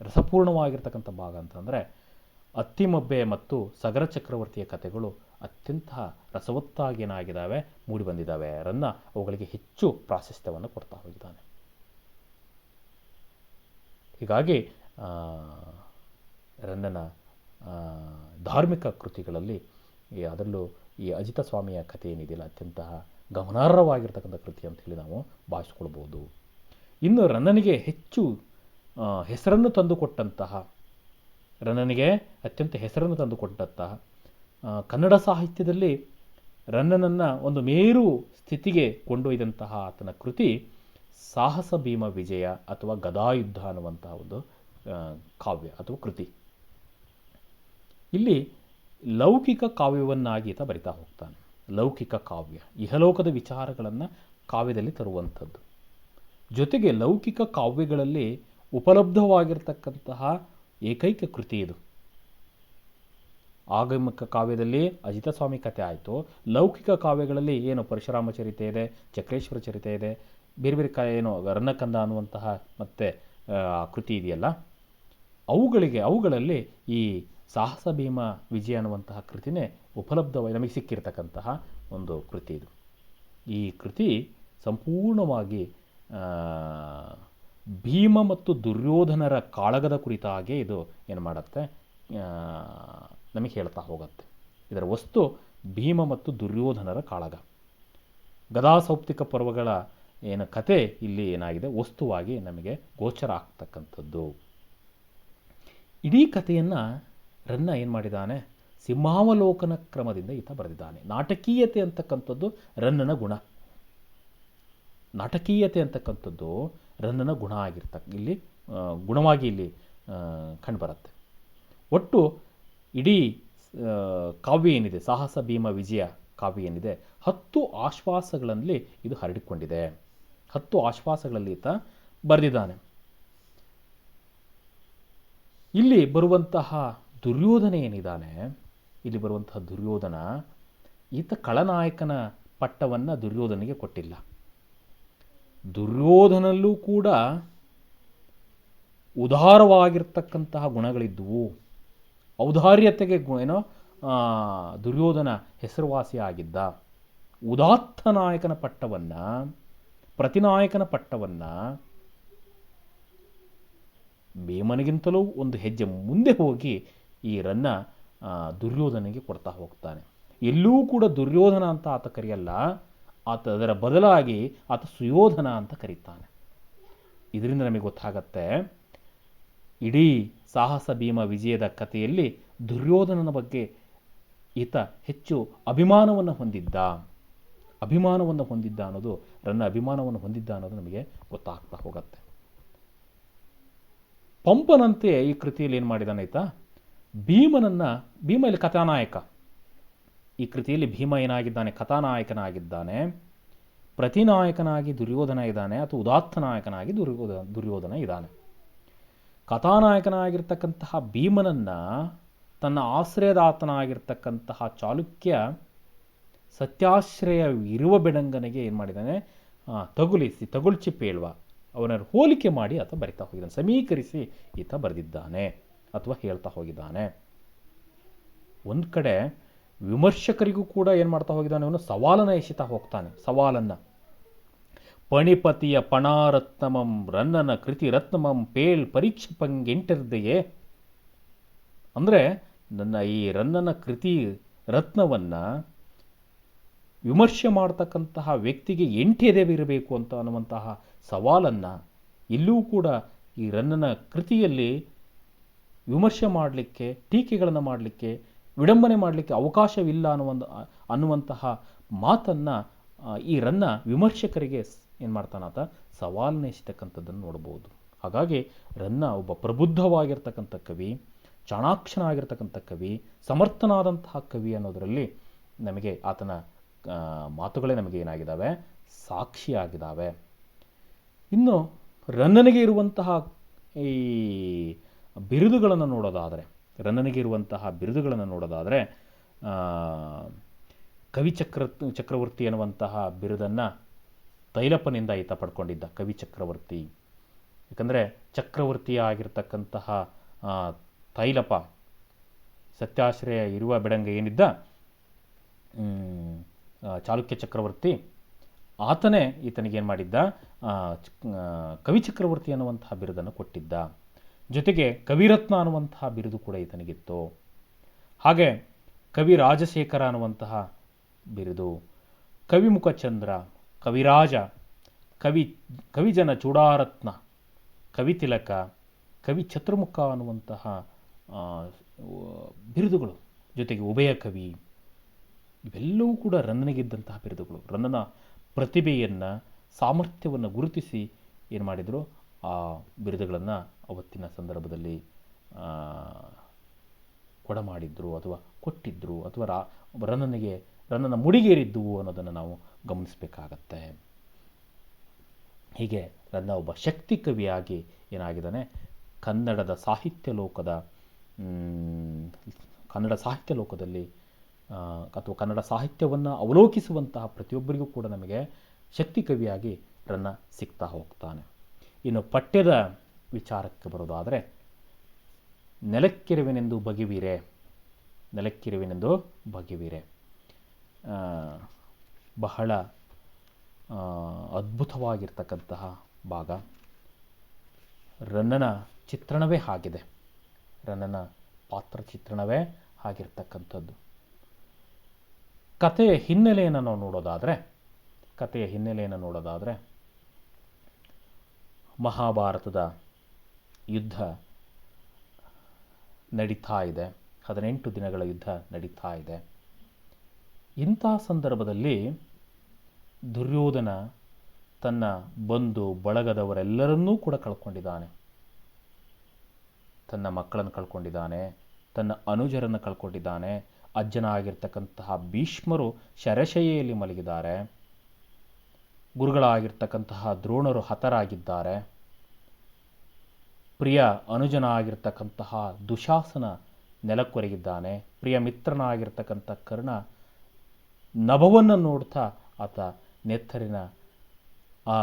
ರಸಪೂರ್ಣವಾಗಿರ್ತಕ್ಕಂಥ ಭಾಗ ಅಂತಂದರೆ, ಅತ್ತಿಮಬ್ಬೆ ಮತ್ತು ಸಗರ ಚಕ್ರವರ್ತಿಯ ಕಥೆಗಳು ಅತ್ಯಂತ ರಸವತ್ತಾಗಿ ಏನಾಗಿದ್ದಾವೆ, ಮೂಡಿ ಬಂದಿದ್ದಾವೆ. ರನ್ನ ಅವುಗಳಿಗೆ ಹೆಚ್ಚು ಪ್ರಾಶಸ್ತ್ಯವನ್ನು ಕೊಡ್ತಾ ಹೋಗಿದ್ದಾನೆ. ಹೀಗಾಗಿ ರನ್ನನ ಧಾರ್ಮಿಕ ಕೃತಿಗಳಲ್ಲಿ ಅದರಲ್ಲೂ ಈ ಅಜಿತ ಸ್ವಾಮಿಯ ಕಥೆ ಏನಿದೆಯಲ್ಲ, ಅತ್ಯಂತ ಗಮನಾರ್ಹವಾಗಿರ್ತಕ್ಕಂಥ ಕೃತಿ ಅಂತ ಹೇಳಿ ನಾವು ಭಾವಿಸ್ಕೊಳ್ಬೋದು. ಇನ್ನು ರನ್ನನಿಗೆ ಹೆಚ್ಚು ಹೆಸರನ್ನು ತಂದುಕೊಟ್ಟಂತಹ, ರನ್ನನಿಗೆ ಅತ್ಯಂತ ಹೆಸರನ್ನು ತಂದುಕೊಟ್ಟಂತಹ ಕನ್ನಡ ಸಾಹಿತ್ಯದಲ್ಲಿ ರನ್ನನನ್ನು ಒಂದು ಮೇರು ಸ್ಥಿತಿಗೆ ಕೊಂಡೊಯ್ದಂತಹ ಆತನ ಕೃತಿ ಸಾಹಸ ಭೀಮ ವಿಜಯ ಅಥವಾ ಗದಾಯುದ್ಧ ಅನ್ನುವಂತಹ ಒಂದು ಕಾವ್ಯ ಅಥವಾ ಕೃತಿ. ಇಲ್ಲಿ ಲೌಕಿಕ ಕಾವ್ಯವನ್ನಾಗಿ ಈತ ಬರಿತಾ ಹೋಗ್ತಾನೆ. ಲೌಕಿಕ ಕಾವ್ಯ, ಇಹಲೋಕದ ವಿಚಾರಗಳನ್ನು ಕಾವ್ಯದಲ್ಲಿ ತರುವಂಥದ್ದು. ಜೊತೆಗೆ ಲೌಕಿಕ ಕಾವ್ಯಗಳಲ್ಲಿ ಉಪಲಬ್ಧವಾಗಿರ್ತಕ್ಕಂತಹ ಏಕೈಕ ಕೃತಿ ಇದು. ಆಗಮಿಕ ಕಾವ್ಯದಲ್ಲಿ ಅಜಿತ ಸ್ವಾಮಿ ಕಥೆ ಆಯಿತು. ಲೌಕಿಕ ಕಾವ್ಯಗಳಲ್ಲಿ ಏನು ಪರಶುರಾಮ ಚರಿತೆ ಇದೆ, ಚಕ್ರೇಶ್ವರ ಚರಿತೆ ಇದೆ, ಬೇರೆ ಬೇರೆ ಏನು ರನ್ನಕಂದ ಅನ್ನುವಂತಹ ಮತ್ತೆ ಕೃತಿ ಇದೆಯಲ್ಲ, ಅವುಗಳಲ್ಲಿ ಈ ಸಾಹಸ ಭೀಮ ವಿಜಯ ಅನ್ನುವಂತಹ ಕೃತಿನೇ ಉಪಲಬ್ಧವಾಗಿ ನಮಗೆ ಸಿಕ್ಕಿರ್ತಕ್ಕಂತಹ ಒಂದು ಕೃತಿ ಇದು. ಈ ಕೃತಿ ಸಂಪೂರ್ಣವಾಗಿ ಭೀಮ ಮತ್ತು ದುರ್ಯೋಧನರ ಕಾಳಗದ ಕುರಿತಾಗೆ ಇದು ಏನು ಮಾಡುತ್ತೆ, ನಮಗೆ ಹೇಳ್ತಾ ಹೋಗುತ್ತೆ. ಇದರ ವಸ್ತು ಭೀಮ ಮತ್ತು ದುರ್ಯೋಧನರ ಕಾಳಗ. ಗದಾಸೌಪ್ತಿಕ ಪರ್ವಗಳ ಏನು ಕತೆ ಇಲ್ಲಿ ಏನಾಗಿದೆ, ವಸ್ತುವಾಗಿ ನಮಗೆ ಗೋಚರ ಆಗ್ತಕ್ಕಂಥದ್ದು. ಇಡೀ ಕಥೆಯನ್ನು ರನ್ನ ಏನು ಮಾಡಿದ್ದಾನೆ, ಸಿಂಹಾವಲೋಕನ ಕ್ರಮದಿಂದ ಈತ ಬರೆದಿದ್ದಾನೆ. ನಾಟಕೀಯತೆ ಅಂತಕ್ಕಂಥದ್ದು ರನ್ನನ ಗುಣ. ನಾಟಕೀಯತೆ ಅಂತಕ್ಕಂಥದ್ದು ರನ್ನನ ಗುಣ ಇಲ್ಲಿ ಗುಣವಾಗಿ ಇಲ್ಲಿ ಕಂಡುಬರುತ್ತೆ. ಒಟ್ಟು ಇಡೀ ಕಾವ್ಯ ಏನಿದೆ, ಸಾಹಸ ಭೀಮ ವಿಜಯ ಕಾವ್ಯ ಏನಿದೆ, 10 ಆಶ್ವಾಸಗಳಲ್ಲಿ ಇದು ಹರಡಿಕೊಂಡಿದೆ. 10 ಆಶ್ವಾಸಗಳಲ್ಲಿ ಈತ ಬರೆದಿದ್ದಾನೆ. ಇಲ್ಲಿ ಬರುವಂತಹ ದುರ್ಯೋಧನ ಏನಿದ್ದಾನೆ, ಇಲ್ಲಿ ಬರುವಂತಹ ದುರ್ಯೋಧನ, ಈತ ಖಳನಾಯಕನ ಪಟ್ಟವನ್ನು ದುರ್ಯೋಧನಿಗೆ ಕೊಟ್ಟಿಲ್ಲ. ದುರ್ಯೋಧನಲ್ಲೂ ಕೂಡ ಉದಾರವಾಗಿರ್ತಕ್ಕಂತಹ ಗುಣಗಳಿದ್ದುವು. ಔದಾರ್ಯತೆಗೆ ಏನೋ ದುರ್ಯೋಧನ ಹೆಸರುವಾಸಿಯಾಗಿದ್ದ. ಉದಾತ್ತ ನಾಯಕನ ಪಟ್ಟವನ್ನು, ಪ್ರತಿನಾಯಕನ ಪಟ್ಟವನ್ನು ಭೀಮನಿಗಿಂತಲೂ ಒಂದು ಹೆಜ್ಜೆ ಮುಂದೆ ಹೋಗಿ ಈ ರನ್ನ ದುರ್ಯೋಧನಿಗೆ ಕೊಡ್ತಾ ಹೋಗ್ತಾನೆ. ಎಲ್ಲೂ ಕೂಡ ದುರ್ಯೋಧನ ಅಂತ ಆತ ಕರೆಯಲ್ಲ, ಅದರ ಬದಲಾಗಿ ಆತ ಸುಯೋಧನ ಅಂತ ಕರೀತಾನೆ. ಇದರಿಂದ ನಮಗೆ ಗೊತ್ತಾಗತ್ತೆ, ಇಡೀ ಸಾಹಸ ಭೀಮ ವಿಜಯದ ಕಥೆಯಲ್ಲಿ ದುರ್ಯೋಧನನ ಬಗ್ಗೆ ಈತ ಹೆಚ್ಚು ಅಭಿಮಾನವನ್ನು ಹೊಂದಿದ್ದ ಅನ್ನೋದು, ರನ್ನ ಅಭಿಮಾನವನ್ನು ಹೊಂದಿದ್ದ ಅನ್ನೋದು ನಮಗೆ ಗೊತ್ತಾಗ್ತಾ ಹೋಗುತ್ತೆ. ಪಂಪನಂತೆ ಈ ಕೃತಿಯಲ್ಲಿ ಏನು ಮಾಡಿದಾನೆ ಈತ, ಭೀಮ ಇಲ್ಲಿ ಕಥಾನಾಯಕ. ಈ ಕೃತಿಯಲ್ಲಿ ಭೀಮ ಏನಾಗಿದ್ದಾನೆ, ಕಥಾನಾಯಕನಾಗಿದ್ದಾನೆ. ಪ್ರತಿನಾಯಕನಾಗಿ ದುರ್ಯೋಧನ ಇದ್ದಾನೆ, ಅಥವಾ ಉದಾತ್ತ ನಾಯಕನಾಗಿ ದುರ್ಯೋಧನ ಇದ್ದಾನೆ. ಕಥಾನಾಯಕನಾಗಿರ್ತಕ್ಕಂತಹ ಭೀಮನನ್ನು ತನ್ನ ಆಶ್ರಯದಾತನಾಗಿರ್ತಕ್ಕಂತಹ ಚಾಲುಕ್ಯ ಸತ್ಯಾಶ್ರಯ ಇರುವ ಬೆಡಂಗನಿಗೆ ಏನು ಮಾಡಿದ್ದಾನೆ, ತಗುಳ್ಚಿ ಪೇಳ್ವ ಅವನ ಹೋಲಿಕೆ ಮಾಡಿ ಆತ ಬರಿತಾ ಹೋಗಿದ್ದಾನೆ, ಸಮೀಕರಿಸಿ ಈತ ಬರೆದಿದ್ದಾನೆ ಅಥವಾ ಹೇಳ್ತಾ ಹೋಗಿದ್ದಾನೆ. ಒಂದು ಕಡೆ ವಿಮರ್ಶಕರಿಗೂ ಕೂಡ ಏನು ಮಾಡ್ತಾ ಹೋಗಿದ್ದಾನೆ, ಅವನು ಸವಾಲನ್ನು ಎಸಿತಾ ಹೋಗ್ತಾನೆ. ಸವಾಲನ್ನು, ಪಣಿಪತಿಯ ಪಣಾರತ್ನಮಂ ರನ್ನನ ಕೃತಿ ರತ್ನಮಂ ಪೇಳ್ ಪರೀಕ್ಷೆ ಪಂಗೆಂಟರ್ದೆಯೇ. ಅಂದರೆ ನನ್ನ ಈ ರನ್ನನ ಕೃತಿ ರತ್ನವನ್ನು ವಿಮರ್ಶೆ ಮಾಡ್ತಕ್ಕಂತಹ ವ್ಯಕ್ತಿಗೆ 8 ಎದೆವಿರಬೇಕು ಅಂತ ಅನ್ನುವಂತಹ ಸವಾಲನ್ನು ಇಲ್ಲೂ ಕೂಡ ಈ ರನ್ನನ ಕೃತಿಯಲ್ಲಿ ವಿಮರ್ಶೆ ಮಾಡಲಿಕ್ಕೆ, ಟೀಕೆಗಳನ್ನು ಮಾಡಲಿಕ್ಕೆ, ವಿಡಂಬನೆ ಮಾಡಲಿಕ್ಕೆ ಅವಕಾಶವಿಲ್ಲ ಅನ್ನುವಂತಹ ಮಾತನ್ನು ಈ ರನ್ನ ವಿಮರ್ಶಕರಿಗೆ ಏನು ಮಾಡ್ತಾನಾತ, ಸವಾಲನ್ನು ಎಸೆತಕ್ಕಂಥದ್ದನ್ನು ನೋಡ್ಬೋದು. ಹಾಗಾಗಿ ರನ್ನ ಒಬ್ಬ ಪ್ರಬುದ್ಧವಾಗಿರ್ತಕ್ಕಂಥ ಕವಿ, ಚಾಣಾಕ್ಷನಾಗಿರ್ತಕ್ಕಂಥ ಕವಿ, ಸಮರ್ಥನಾದಂತಹ ಕವಿ ಅನ್ನೋದರಲ್ಲಿ ನಮಗೆ ಆತನ ಮಾತುಗಳೇ ನಮಗೆ ಏನಾಗಿದ್ದಾವೆ, ಸಾಕ್ಷಿಯಾಗಿದ್ದಾವೆ. ಇನ್ನು ರನ್ನನಿಗೆ ಇರುವಂತಹ ಈ ಬಿರುದುಗಳನ್ನು ನೋಡೋದಾದರೆ ಕವಿ ಚಕ್ರವರ್ತಿ ಅನ್ನುವಂತಹ ಬಿರುದನ್ನು ತೈಲಪ್ಪನಿಂದ ಈತ ಪಡ್ಕೊಂಡಿದ್ದ. ಕವಿ ಚಕ್ರವರ್ತಿ, ಯಾಕಂದರೆ ಚಕ್ರವರ್ತಿಯಾಗಿರ್ತಕ್ಕಂತಹ ತೈಲಪ, ಸತ್ಯಾಶ್ರಯ ಇರುವ ಬೆಡಂಗ ಏನಿದ್ದ, ಚಾಲುಕ್ಯ ಚಕ್ರವರ್ತಿ, ಆತನೇ ಈತನಿಗೇನು ಮಾಡಿದ್ದ, ಆ, ಕವಿ ಚಕ್ರವರ್ತಿ ಅನ್ನುವಂತಹ ಬಿರುದನ್ನು ಕೊಟ್ಟಿದ್ದ. ಜೊತೆಗೆ ಕವಿರತ್ನ ಅನ್ನುವಂತಹ ಬಿರುದು ಕೂಡ ಈತನಿಗಿತ್ತು. ಹಾಗೆ ಕವಿ ರಾಜಶೇಖರ ಅನ್ನುವಂತಹ ಬಿರುದು, ಕವಿಮುಖಚಂದ್ರ, ಕವಿರಾಜ, ಕವಿಜನ ಚೂಡಾರತ್ನ, ಕವಿತಿಲಕ, ಕವಿ ಚತುರ್ಮುಖ ಅನ್ನುವಂತಹ ಆ, ಬಿರುದುಗಳು, ಜೊತೆಗೆ ಉಭಯ ಕವಿ, ಇವೆಲ್ಲವೂ ಕೂಡ ರನ್ನನಿಗಿದ್ದಂತಹ ಬಿರುದುಗಳು. ರನ್ನನ ಪ್ರತಿಭೆಯನ್ನು, ಸಾಮರ್ಥ್ಯವನ್ನು ಗುರುತಿಸಿ ಏನು ಮಾಡಿದರು, ಆ ಬಿರುದುಗಳನ್ನು ಅವತ್ತಿನ ಸಂದರ್ಭದಲ್ಲಿ ಕೊಡಮಾಡಿದ್ರು ಅಥವಾ ಕೊಟ್ಟಿದ್ದರು ಅಥವಾ ರನ್ನನ ಮುಡಿಗೇರಿದ್ದುವು ಅನ್ನೋದನ್ನು ನಾವು ಗಮನಿಸಬೇಕಾಗತ್ತೆ. ಹೀಗೆ ರನ್ನ ಒಬ್ಬ ಶಕ್ತಿ ಕವಿಯಾಗಿ ಏನಾಗಿದ್ದಾನೆ, ಕನ್ನಡ ಸಾಹಿತ್ಯ ಲೋಕದಲ್ಲಿ ಅಥವಾ ಕನ್ನಡ ಸಾಹಿತ್ಯವನ್ನು ಅವಲೋಕಿಸುವಂತಹ ಪ್ರತಿಯೊಬ್ಬರಿಗೂ ಕೂಡ ನಮಗೆ ಶಕ್ತಿ ಕವಿಯಾಗಿ ರನ್ನ ಸಿಗ್ತಾ ಹೋಗ್ತಾನೆ. ಇನ್ನು ಪಠ್ಯದ ವಿಚಾರಕ್ಕೆ ಬರೋದಾದರೆ, ನೆಲಕ್ಕಿರುವೆನೆಂದು ಬಗೆವೀರೆ ಬಹಳ ಅದ್ಭುತವಾಗಿರ್ತಕ್ಕಂತಹ ಭಾಗ. ರನ್ನನ ಚಿತ್ರಣವೇ ಆಗಿದೆ, ರನ್ನನ ಪಾತ್ರ ಚಿತ್ರಣವೇ ಆಗಿರ್ತಕ್ಕಂಥದ್ದು. ಕಥೆಯ ಹಿನ್ನೆಲೆಯನ್ನು ನಾವು ನೋಡೋದಾದರೆ ಮಹಾಭಾರತದ ಯುದ್ಧ ನಡೀತಾ ಇದೆ, 18 ದಿನಗಳ ಯುದ್ಧ ನಡೀತಾ ಇದೆ. ಇಂಥ ಸಂದರ್ಭದಲ್ಲಿ ದುರ್ಯೋಧನ ತನ್ನ ಬಂಧು ಬಳಗದವರೆಲ್ಲರನ್ನೂ ಕೂಡ ಕಳ್ಕೊಂಡಿದ್ದಾನೆ. ತನ್ನ ಮಕ್ಕಳನ್ನು ಕಳ್ಕೊಂಡಿದ್ದಾನೆ, ತನ್ನ ಅನುಜರನ್ನು ಕಳ್ಕೊಂಡಿದ್ದಾನೆ. ಅಜ್ಜನಾಗಿರ್ತಕ್ಕಂತಹ ಭೀಷ್ಮರು ಶರಶಯ್ಯೆಯಲ್ಲಿ ಮಲಗಿದ್ದಾರೆ. ಗುರುಗಳಾಗಿರ್ತಕ್ಕಂತಹ ದ್ರೋಣರು ಹತರಾಗಿದ್ದಾರೆ. ಪ್ರಿಯ ಅನುಜನಾಗಿರ್ತಕ್ಕಂತಹ ದುಶಾಸನ ನೆಲಕ್ಕೊರಗಿದ್ದಾನೆ. ಪ್ರಿಯ ಮಿತ್ರನಾಗಿರ್ತಕ್ಕಂಥ ಕರ್ಣ ನಭವನ್ನು ನೋಡ್ತಾ ಆತ ನೆತ್ತರಿನ ಆ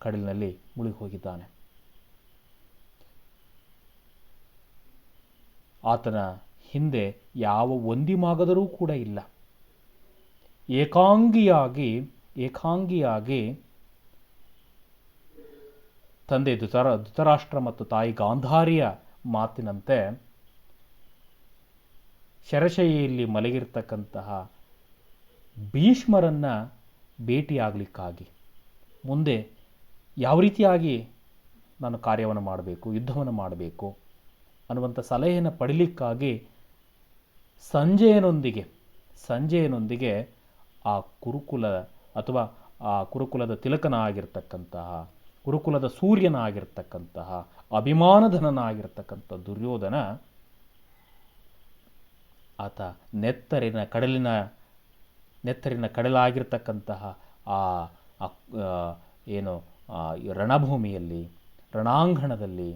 ಕಡಲಿನಲ್ಲಿ ಮುಳುಗಿ ಹೋಗಿದ್ದಾನೆ. ಆತನ ಹಿಂದೆ ಯಾವ ಒಂದಿಮಾಗದರೂ ಕೂಡ ಇಲ್ಲ. ಏಕಾಂಗಿಯಾಗಿ ತಂದೆ ಧೃತರಾಷ್ಟ್ರ ಮತ್ತು ತಾಯಿ ಗಾಂಧಾರಿಯ ಮಾತಿನಂತೆ ಶರಶಯ್ಯೆಯಲ್ಲಿ ಮಲಗಿರ್ತಕ್ಕಂತಹ ಭೀಷ್ಮರನ್ನ ಭೇಟಿಯಾಗಲಿಕ್ಕಾಗಿ ಮುಂದೆ ಯಾವ ರೀತಿಯಾಗಿ ನಾನು ಕಾರ್ಯವನ್ನು ಮಾಡಬೇಕು, ಯುದ್ಧವನ್ನು ಮಾಡಬೇಕು ಅನ್ನುವಂಥ ಸಲಹೆಯನ್ನು ಪಡೀಲಿಕ್ಕಾಗಿ ಸಂಜಯನೊಂದಿಗೆ ಆ ಕುರುಕುಲ ಅಥವಾ ಆ ಕುರುಕುಲದ ತಿಲಕನಾಗಿರ್ತಕ್ಕಂತಹ, ಕುರುಕುಲದ ಸೂರ್ಯನಾಗಿರ್ತಕ್ಕಂತಹ, ಅಭಿಮಾನಧನನಾಗಿರ್ತಕ್ಕಂಥ ದುರ್ಯೋಧನ ಆತ ನೆತ್ತರಿನ ಕಡಲಾಗಿರ್ತಕ್ಕಂತಹ ಏನು ರಣಭೂಮಿಯಲ್ಲಿ, ರಣಾಂಗಣದಲ್ಲಿ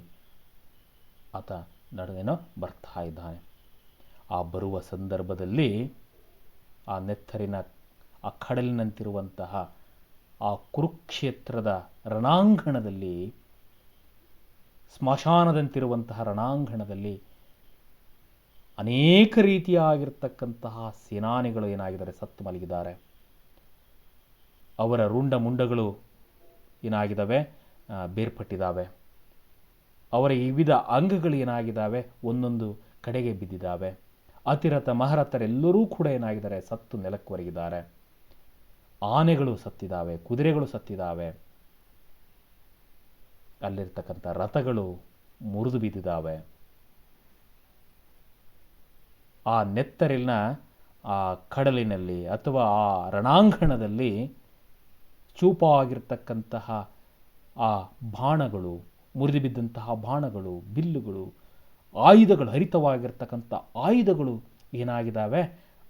ಆತ ಬರ್ತಾ ಇದ್ದಾನೆ. ಆ ಬರುವ ಸಂದರ್ಭದಲ್ಲಿ ಆ ನೆತ್ತರಿನ ಆ ಕಡಲಿನಂತಿರುವಂತಹ ಆ ಕುರುಕ್ಷೇತ್ರದ ರಣಾಂಗಣದಲ್ಲಿ, ಸ್ಮಶಾನದಂತಿರುವಂತಹ ರಣಾಂಗಣದಲ್ಲಿ ಅನೇಕ ರೀತಿಯಾಗಿರ್ತಕ್ಕಂತಹ ಸೇನಾನಿಗಳು ಏನಾಗಿದ್ದಾರೆ, ಸತ್ತು ಮಲಗಿದ್ದಾರೆ. ಅವರ ರುಂಡ ಮುಂಡಗಳು ಏನಾಗಿದ್ದಾವೆ, ಬೇರ್ಪಟ್ಟಿದ್ದಾವೆ. ಅವರ ವಿವಿಧ ಅಂಗಗಳು ಏನಾಗಿದ್ದಾವೆ, ಒಂದೊಂದು ಕಡೆಗೆ ಬಿದ್ದಿದ್ದಾವೆ. ಅತಿರಥ ಮಹಾರಥರೆಲ್ಲರೂ ಕೂಡ ಏನಾಗಿದ್ದಾರೆ, ಸತ್ತು ನೆಲಕ್ಕೊರಗಿದ್ದಾರೆ. ಆನೆಗಳು ಸತ್ತಿದ್ದಾವೆ, ಕುದುರೆಗಳು ಸತ್ತಿದ್ದಾವೆ, ಅಲ್ಲಿರ್ತಕ್ಕಂಥ ರಥಗಳು ಮುರಿದು ಬಿದ್ದಿದ್ದಾವೆ. ಆ ನೆತ್ತರಿನ ಆ ಕಡಲಿನಲ್ಲಿ ಅಥವಾ ಆ ರಣಾಂಗಣದಲ್ಲಿ ಚೂಪಾಗಿರ್ತಕ್ಕಂತಹ ಆ ಬಾಣಗಳು, ಮುರಿದು ಬಿದ್ದಂತಹ ಬಾಣಗಳು, ಬಿಲ್ಲುಗಳು, ಆಯುಧಗಳು, ಹರಿತವಾಗಿರ್ತಕ್ಕಂಥ ಆಯುಧಗಳು ಏನಾಗಿದ್ದಾವೆ,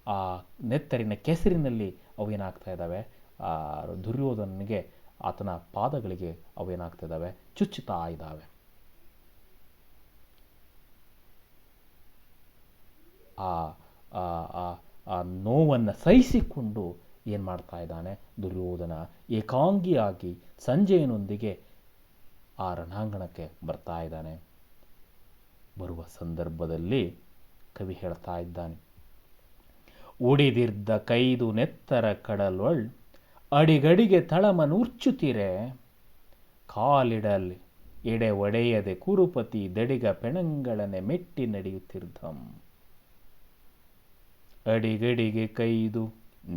ಆ ನೆತ್ತರಿನ ಕೆಸರಿನಲ್ಲಿ ಅವು ಏನಾಗ್ತಾ ಇದ್ದಾವೆ, ಆ ದುರ್ಯೋಧನನಿಗೆ, ಆತನ ಪಾದಗಳಿಗೆ ಅವು ಏನಾಗ್ತಾ ಇದ್ದಾವೆ, ಚುಚ್ಚುತ್ತಾ ಇದ್ದಾವೆ. ಆ ನೋವನ್ನು ಸಹಿಸಿಕೊಂಡು ಏನು ಮಾಡ್ತಾ ಇದ್ದಾನೆ ದುರ್ಯೋಧನ, ಏಕಾಂಗಿಯಾಗಿ ಸಂಜಯನೊಂದಿಗೆ ಆ ರಣಾಂಗಣಕ್ಕೆ ಬರ್ತಾ ಇದ್ದಾನೆ. ಬರುವ ಸಂದರ್ಭದಲ್ಲಿ ಕವಿ ಹೇಳ್ತಾ ಇದ್ದಾನೆ, ಉಡಿದಿರ್ದ ಕೈದು ನೆತ್ತರ ಕಡಲ್ವಳ್ ಅಡಿಗಡಿಗೆ ತಳಮನೂರ್ಚುತ್ತಿರೆ ಕಾಲಿಡಲ್ ಎಡೆ ಒಡೆಯದೆ ಕುರುಪತಿ ದಡಿಗ ಪೆಣಂಗಳನೆ ಮೆಟ್ಟಿ ನಡೆಯುತ್ತಿರ್ದಂ. ಅಡಿಗಡಿಗೆ ಕೈದು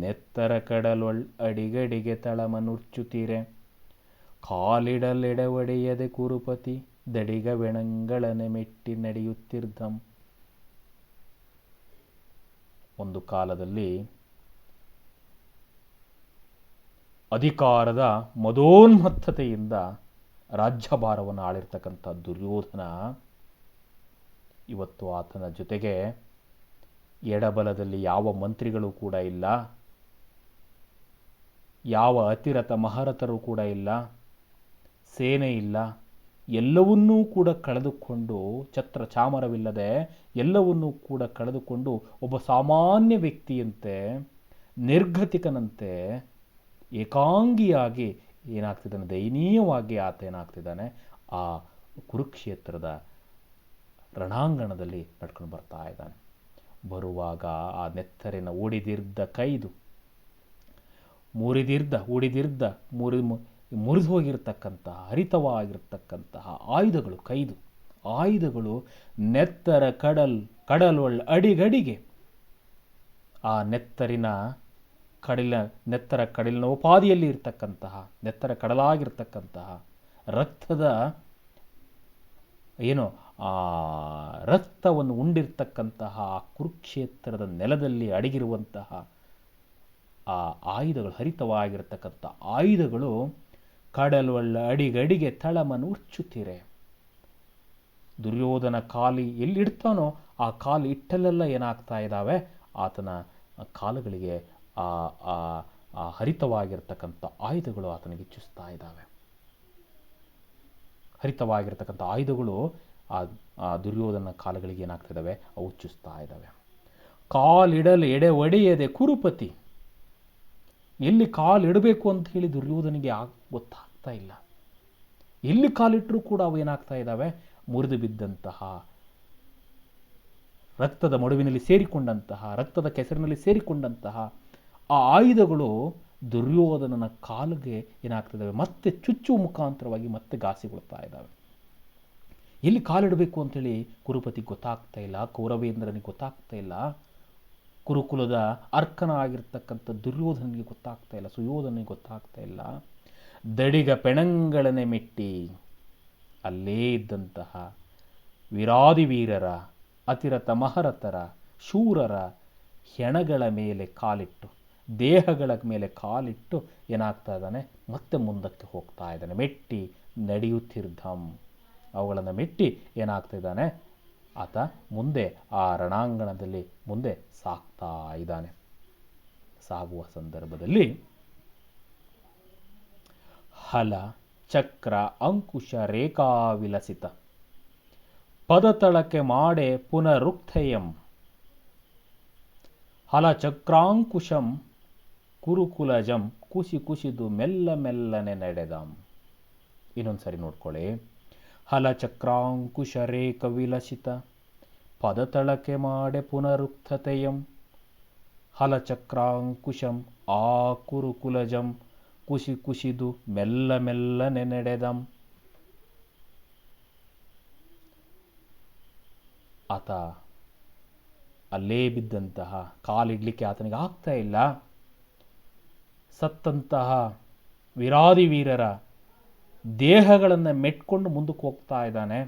ನೆತ್ತರ ಕಡಲ್ವಳ್ ಅಡಿಗಡಿಗೆ ತಳಮನುರ್ಚುತ್ತಿರೆ ಕಾಲಿಡಲ್ ಎಡೆ ಒಡೆಯದೆ ಕುರುಪತಿ ದಡಿಗ ಬೆಣಂಗಳನೆ ಮೆಟ್ಟಿ ನಡೆಯುತ್ತಿರ್ದಂ. ಒಂದು ಕಾಲದಲ್ಲಿ ಅಧಿಕಾರದ ಮದೋನ್ಮತ್ತತೆಯಿಂದ ರಾಜ್ಯಭಾರವನ್ನು ಆಳಿರ್ತಕ್ಕಂಥ ದುರ್ಯೋಧನ ಇವತ್ತು ಆತನ ಜೊತೆಗೆ ಎಡಬಲದಲ್ಲಿ ಯಾವ ಮಂತ್ರಿಗಳು ಕೂಡ ಇಲ್ಲ, ಯಾವ ಅತಿರಥ ಮಹಾರಥರು ಕೂಡ ಇಲ್ಲ, ಸೇನೆ ಇಲ್ಲ, ಎಲ್ಲವನ್ನೂ ಕೂಡ ಕಳೆದುಕೊಂಡು, ಛತ್ರ ಚಾಮರವಿಲ್ಲದೆ ಎಲ್ಲವನ್ನೂ ಕೂಡ ಕಳೆದುಕೊಂಡು ಒಬ್ಬ ಸಾಮಾನ್ಯ ವ್ಯಕ್ತಿಯಂತೆ, ನಿರ್ಗತಿಕನಂತೆ ಏಕಾಂಗಿಯಾಗಿ ಏನಾಗ್ತಿದ್ದಾನೆ, ದಯನೀಯವಾಗಿ ಆತ ಏನಾಗ್ತಿದ್ದಾನೆ, ಆ ಕುರುಕ್ಷೇತ್ರದ ರಣಾಂಗಣದಲ್ಲಿ ನಡ್ಕೊಂಡು ಬರ್ತಾ ಇದ್ದಾನೆ. ಬರುವಾಗ ಆ ನೆತ್ತರಿನ ಉಡಿದಿರ್ದ ಕೈದು ಮುರಿದು ಹೋಗಿರ್ತಕ್ಕಂತಹ ಹರಿತವಾಗಿರ್ತಕ್ಕಂತಹ ಆಯುಧಗಳು ನೆತ್ತರ ಕಡಲ್ವಳ್ ಅಡಿಗಡಿಗೆ ಆ ನೆತ್ತರ ಕಡಲಿನ ಉಪಾದಿಯಲ್ಲಿ ಇರ್ತಕ್ಕಂತಹ ನೆತ್ತರ ಕಡಲಾಗಿರ್ತಕ್ಕಂತಹ ರಕ್ತದ ರಕ್ತವನ್ನು ಉಂಡಿರ್ತಕ್ಕಂತಹ ಕುರುಕ್ಷೇತ್ರದ ನೆಲದಲ್ಲಿ ಅಡಗಿರುವಂತಹ ಆ ಆಯುಧಗಳು, ಹರಿತವಾಗಿರ್ತಕ್ಕಂಥ ಆಯುಧಗಳು ಕಡಲ್ವಳ್ಳ ಅಡಿಗಡಿಗೆ ತಳಮನ್ನು ಉರ್ಚುತ್ತಿರೆ. ದುರ್ಯೋಧನ ಕಾಲಿ ಎಲ್ಲಿಡ್ತಾನೋ ಆ ಕಾಲು ಇಟ್ಟಲ್ಲೆಲ್ಲ ಏನಾಗ್ತಾ ಇದ್ದಾವೆ, ಆತನ ಕಾಲುಗಳಿಗೆ ಆ ಹರಿತವಾಗಿರ್ತಕ್ಕಂಥ ಆಯುಧಗಳು ಆತನಿಗೆ ಚುಸ್ತಾ ಇದ್ದಾವೆ. ಹರಿತವಾಗಿರ್ತಕ್ಕಂಥ ಆಯುಧಗಳು ಆ ದುರ್ಯೋಧನ ಕಾಲುಗಳಿಗೆ ಏನಾಗ್ತಾ ಇದ್ದಾವೆ, ಅವು ಚುಸ್ತಾ ಇದ್ದಾವೆ. ಕಾಲಿಡಲು ಎಡೆ ಒಡೆಯದೆ ಕುರುಪತಿ, ಎಲ್ಲಿ ಕಾಲಿಡಬೇಕು ಅಂತ ಹೇಳಿ ದುರ್ಯೋಧನಿಗೆ ಗೊತ್ತಾಗ್ತಾ ಇಲ್ಲ. ಎಲ್ಲಿ ಕಾಲಿಟ್ಟರೂ ಕೂಡ ಅವು ಏನಾಗ್ತಾ ಇದ್ದಾವೆ, ಮುರಿದು ಬಿದ್ದಂತಹ, ರಕ್ತದ ಮಡುವಿನಲ್ಲಿ ಸೇರಿಕೊಂಡಂತಹ, ರಕ್ತದ ಕೆಸರಿನಲ್ಲಿ ಸೇರಿಕೊಂಡಂತಹ ಆ ಆಯುಧಗಳು ದುರ್ಯೋಧನನ ಕಾಲಿಗೆ ಏನಾಗ್ತಿದ್ದಾವೆ, ಮತ್ತೆ ಚುಚ್ಚುವ ಮುಖಾಂತರವಾಗಿ ಮತ್ತೆ ಘಾಸಿಗೊಳ್ತಾ ಇದ್ದಾವೆ. ಎಲ್ಲಿ ಕಾಲಿಡಬೇಕು ಅಂತೇಳಿ ಕುರುಪತಿಗೆ ಗೊತ್ತಾಗ್ತಾ ಇಲ್ಲ, ಕೌರವೇಂದ್ರನಿಗೆ ಗೊತ್ತಾಗ್ತಾ ಇಲ್ಲ, ಕುರುಕುಲದ ಅರ್ಕನ ಆಗಿರ್ತಕ್ಕಂಥ ದುರ್ಯೋಧನಿಗೆ ಗೊತ್ತಾಗ್ತಾ ಇಲ್ಲ, ಸುಯೋಧನಿಗೆ ಗೊತ್ತಾಗ್ತಾ ಇಲ್ಲ. ದಡಿಗ ಪೆಣಂಗಳನೆ ಮೆಟ್ಟಿ ಅಲ್ಲೇ ಇದ್ದಂತಹ ವೀರಾದಿ ವೀರರ, ಅತಿರಥ ಮಹರಥರ, ಶೂರರ ಹೆಣಗಳ ಮೇಲೆ ಕಾಲಿಟ್ಟು, ದೇಹಗಳ ಮೇಲೆ ಕಾಲಿಟ್ಟು ಏನಾಗ್ತಾ ಇದ್ದಾನೆ, ಮತ್ತೆ ಮುಂದಕ್ಕೆ ಹೋಗ್ತಾ ಇದ್ದಾನೆ. ಮೆಟ್ಟಿ ನಡೆಯುತ್ತಿರ್ಧಂ, ಅವುಗಳನ್ನು ಮೆಟ್ಟಿ ಏನಾಗ್ತಾ ಇದ್ದಾನೆ, ಆತ ಮುಂದೆ ಆ ರಣಾಂಗಣದಲ್ಲಿ ಮುಂದೆ ಸಾಗ್ತಾ ಇದ್ದಾನೆ. ಸಾಗುವ ಸಂದರ್ಭದಲ್ಲಿ ಹಲ ಚಕ್ರ ಅಂಕುಶ ರೇಖಾ ವಿಲಸಿತ ಪದತಳಕ್ಕೆ ಮಾಡೆ ಪುನರುಕ್ಥಯಂ ಹಲ ಚಕ್ರಾಂಕುಶಂ ಕುರುಕುಲಜಂ ಕುಸಿ ಕುಸಿದು ಮೆಲ್ಲ ಮೆಲ್ಲನೆ ನಡೆದಂ. ಇನ್ನೊಂದ್ಸರಿ ನೋಡ್ಕೊಳ್ಳಿ. ಹಲ ಚಕ್ರಾಂಕುಶ ರೇಖ ವಿಲಸಿತ ಪದತಳಕ್ಕೆ ಮಾಡೆ ಪುನರುಕ್ಥತೆಯಂ ಹಲ ಚಕ್ರಾಂಕುಶಂ ಆ ಕುರುಕುಲಜಂ ಕುಸಿ ಕುಸಿದು ಮೆಲ್ಲ ಮೆಲ್ಲನೆ ನಡೆದಂ. ಆತ ಅಲ್ಲೇ ಬಿದ್ದಂತಹ, ಕಾಲಿಡ್ಲಿಕ್ಕೆ ಆತನಿಗೆ ಆಗ್ತಾ ಇಲ್ಲ, ಸತ್ತಂತಹ ವೀರಾದಿ ವೀರರ ದೇಹಗಳನ್ನು ಮೆಟ್ಕೊಂಡು ಮುಂದಕ್ಕೆ ಹೋಗ್ತಾ ಇದ್ದಾನೆ.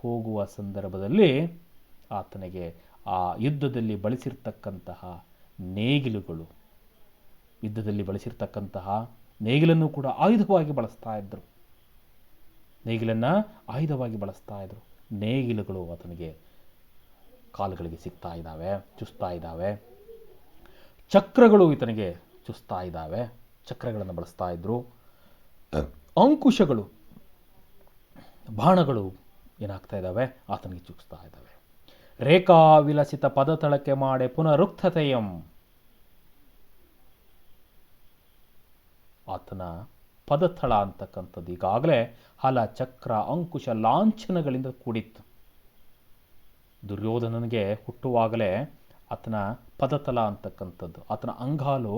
ಹೋಗುವ ಸಂದರ್ಭದಲ್ಲಿ ಆತನಿಗೆ ಆ ಯುದ್ಧದಲ್ಲಿ ಬಳಸಿರ್ತಕ್ಕಂತಹ ನೇಗಿಲುಗಳು, ಯುದ್ಧದಲ್ಲಿ ಬಳಸಿರ್ತಕ್ಕಂತಹ ನೇಗಿಲನ್ನು ಕೂಡ ಆಯುಧವಾಗಿ ಬಳಸ್ತಾ ಇದ್ರು. ನೇಗಿಲನ್ನು ಆಯುಧವಾಗಿ ಬಳಸ್ತಾ ಇದ್ರು. ನೇಗಿಲುಗಳು ಆತನಿಗೆ ಕಾಲುಗಳಿಗೆ ಸಿಗ್ತಾ ಇದ್ದಾವೆ, ಚುಸ್ತಾ ಇದ್ದಾವೆ. ಚಕ್ರಗಳು ಈತನಿಗೆ ಚುಸ್ತಾ ಇದ್ದಾವೆ, ಚಕ್ರಗಳನ್ನು ಬಳಸ್ತಾ ಇದ್ರು. ಅಂಕುಶಗಳು, ಬಾಣಗಳು ಏನಾಗ್ತಾ ಇದ್ದಾವೆ, ಆತನಿಗೆ ಚುಸ್ತಾ ಇದ್ದಾವೆ. ರೇಖಾ ವಿಲಸಿತ ಪದತಳಕ್ಕೆ ಮಾಡೆ ಪುನರುಕ್ಥತೆಯಂ, ಆತನ ಪದತಳ ಅಂತಕ್ಕಂಥದ್ದು ಈಗಾಗಲೇ ಹಲ ಚಕ್ರ ಅಂಕುಶ ಲಾಂಛನಗಳಿಂದ ಕೂಡಿತ್ತು. ದುರ್ಯೋಧನನಿಗೆ ಹುಟ್ಟುವಾಗಲೇ ಆತನ ಪದತಲ ಅಂತಕ್ಕಂಥದ್ದು, ಆತನ ಅಂಗಾಲು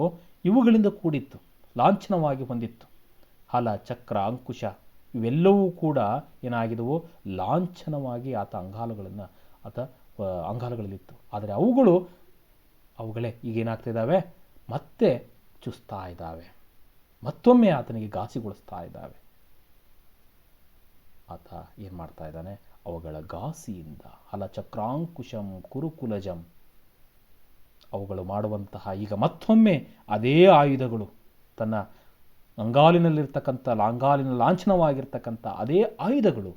ಇವುಗಳಿಂದ ಕೂಡಿತ್ತು, ಲಾಂಛನವಾಗಿ ಹೊಂದಿತ್ತು. ಹಲ, ಚಕ್ರ, ಅಂಕುಶ ಇವೆಲ್ಲವೂ ಕೂಡ ಏನಾಗಿದವು, ಲಾಂಛನವಾಗಿ ಆತ ಅಂಗಾಲುಗಳಲ್ಲಿತ್ತು. ಆದರೆ ಅವುಗಳೇ ಈಗೇನಾಗ್ತಾ ಇದ್ದಾವೆ, ಮತ್ತೆ ಚುಸ್ತಾ ಇದ್ದಾವೆ, ಮತ್ತೊಮ್ಮೆ ಆತನಿಗೆ ಘಾಸಿಗೊಳಿಸ್ತಾ ಇದ್ದಾವೆ. ಆತ ಏನು ಮಾಡ್ತಾ ಇದ್ದಾನೆ, ಅವುಗಳ ಘಾಸಿಯಿಂದ ಹಲಚಕ್ರಾಂಕುಶಂ ಕುರುಕುಲಜಂ, ಅವುಗಳು ಮಾಡುವಂತಹ ಈಗ ಮತ್ತೊಮ್ಮೆ ಅದೇ ಆಯುಧಗಳು, ತನ್ನ ಅಂಗಾಲಿನ ಲಾಂಛನವಾಗಿರ್ತಕ್ಕಂಥ ಅದೇ ಆಯುಧಗಳು,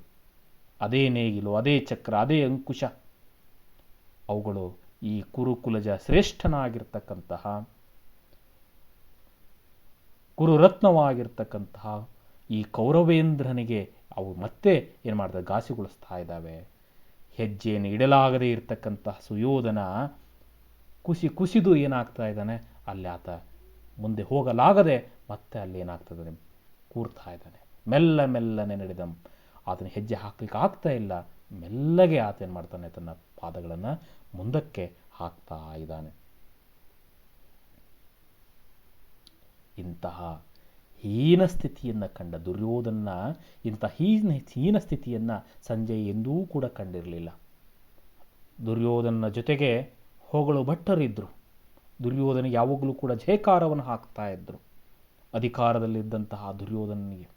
ಅದೇ ನೇಗಿಲು, ಅದೇ ಚಕ್ರ, ಅದೇ ಅಂಕುಶ, ಅವುಗಳು ಈ ಕುರುಕುಲಜ ಶ್ರೇಷ್ಠನಾಗಿರ್ತಕ್ಕಂತಹ ಕುರುರತ್ನವಾಗಿರ್ತಕ್ಕಂತಹ ಈ ಕೌರವೇಂದ್ರನಿಗೆ ಅವು ಮತ್ತೆ ಏನು ಮಾಡ್ತವೆ, ಘಾಸಿಗೊಳಿಸ್ತಾ ಇದ್ದಾವೆ. ಹೆಜ್ಜೆಯನ್ನು ಇಡಲಾಗದೇ ಇರತಕ್ಕಂತಹ ಸುಯೋಧನ ಕುಸಿದು ಏನಾಗ್ತಾ ಇದ್ದಾನೆ, ಅಲ್ಲಿ ಆತ ಮುಂದೆ ಹೋಗಲಾಗದೆ ಮತ್ತೆ ಅಲ್ಲಿ ಏನಾಗ್ತದೆ, ಕೂರ್ತಾ ಇದ್ದಾನೆ. ಮೆಲ್ಲನೆ ನಡೆದಂ, ಆತನ ಹೆಜ್ಜೆ ಹಾಕ್ಲಿಕ್ಕೆ ಆಗ್ತಾ ಇಲ್ಲ. ಮೆಲ್ಲಗೆ ಆತ ಏನು ಮಾಡ್ತಾನೆ, ತನ್ನ ಪಾದಗಳನ್ನು ಮುಂದಕ್ಕೆ ಹಾಕ್ತಾ ಇದ್ದಾನೆ. ಇಂತಹ ಹೀನ ಸ್ಥಿತಿಯನ್ನು ಕಂಡ ದುರ್ಯೋಧನ, ಇಂತಹ ಹೀನ ಸ್ಥಿತಿಯನ್ನು ಸಂಜಯ್ ಎಂದೂ ಕೂಡ ಕಂಡಿರಲಿಲ್ಲ. ದುರ್ಯೋಧನನ ಜೊತೆಗೆ ಹೊಗಳು ಭಟ್ಟರಿದ್ದರು. ದುರ್ಯೋಧನಿಗೆ ಯಾವಾಗಲೂ ಕೂಡ ಜಯಕಾರವನ್ನು ಹಾಕ್ತಾ ಇದ್ದರು, ಅಧಿಕಾರದಲ್ಲಿದ್ದಂತಹ ದುರ್ಯೋಧನನಿಗೆ.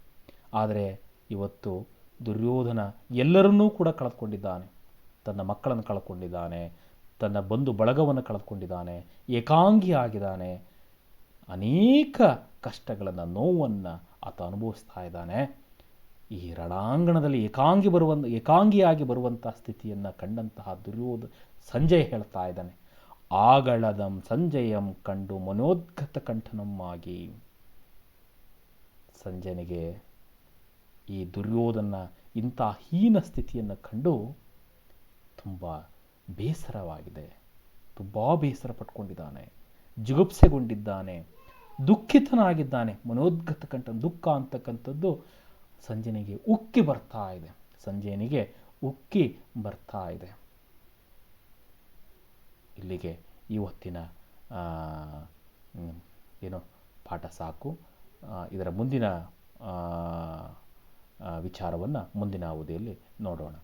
ಆದರೆ ಇವತ್ತು ದುರ್ಯೋಧನ ಎಲ್ಲರನ್ನೂ ಕೂಡ ಕಳೆದುಕೊಂಡಿದ್ದಾನೆ. ತನ್ನ ಮಕ್ಕಳನ್ನು ಕಳ್ಕೊಂಡಿದ್ದಾನೆ, ತನ್ನ ಬಂಧು ಬಳಗವನ್ನು ಕಳೆದುಕೊಂಡಿದ್ದಾನೆ, ಏಕಾಂಗಿ ಆಗಿದ್ದಾನೆ. ಅನೇಕ ಕಷ್ಟಗಳನ್ನು, ನೋವನ್ನು ಆತ ಅನುಭವಿಸ್ತಾ ಇದ್ದಾನೆ. ಈ ರಣಾಂಗಣದಲ್ಲಿ ಏಕಾಂಗಿಯಾಗಿ ಬರುವಂಥ ಸ್ಥಿತಿಯನ್ನು ಕಂಡಂತಹ ಸಂಜಯ್ ಹೇಳ್ತಾ ಇದ್ದಾನೆ, ಆಗಳದಂ ಸಂಜಯಂ ಕಂಡು ಮನೋದ್ಗತ ಕಂಠನಮ್ಮಾಗಿ. ಸಂಜಯನಿಗೆ ಈ ದುರ್ಯೋಧನ ಇಂಥ ಹೀನ ಸ್ಥಿತಿಯನ್ನು ಕಂಡು ತುಂಬ ಬೇಸರವಾಗಿದೆ, ತುಂಬ ಬೇಸರ ಪಟ್ಕೊಂಡಿದ್ದಾನೆ, ಜಿಗುಪ್ಸೆಗೊಂಡಿದ್ದಾನೆ, ದುಃಖಿತನಾಗಿದ್ದಾನೆ. ಮನೋದ್ಗತ ಕಂಠ, ದುಃಖ ಅಂತಕ್ಕಂಥದ್ದು ಸಂಜಯನಿಗೆ ಉಕ್ಕಿ ಬರ್ತಾ ಇದೆ. ಇಲ್ಲಿಗೆ ಇವತ್ತಿನ ಪಾಠ ಸಾಕು. ಇದರ ಮುಂದಿನ ವಿಚಾರವನ್ನು ಮುಂದಿನ ಅವಧಿಯಲ್ಲಿ ನೋಡೋಣ.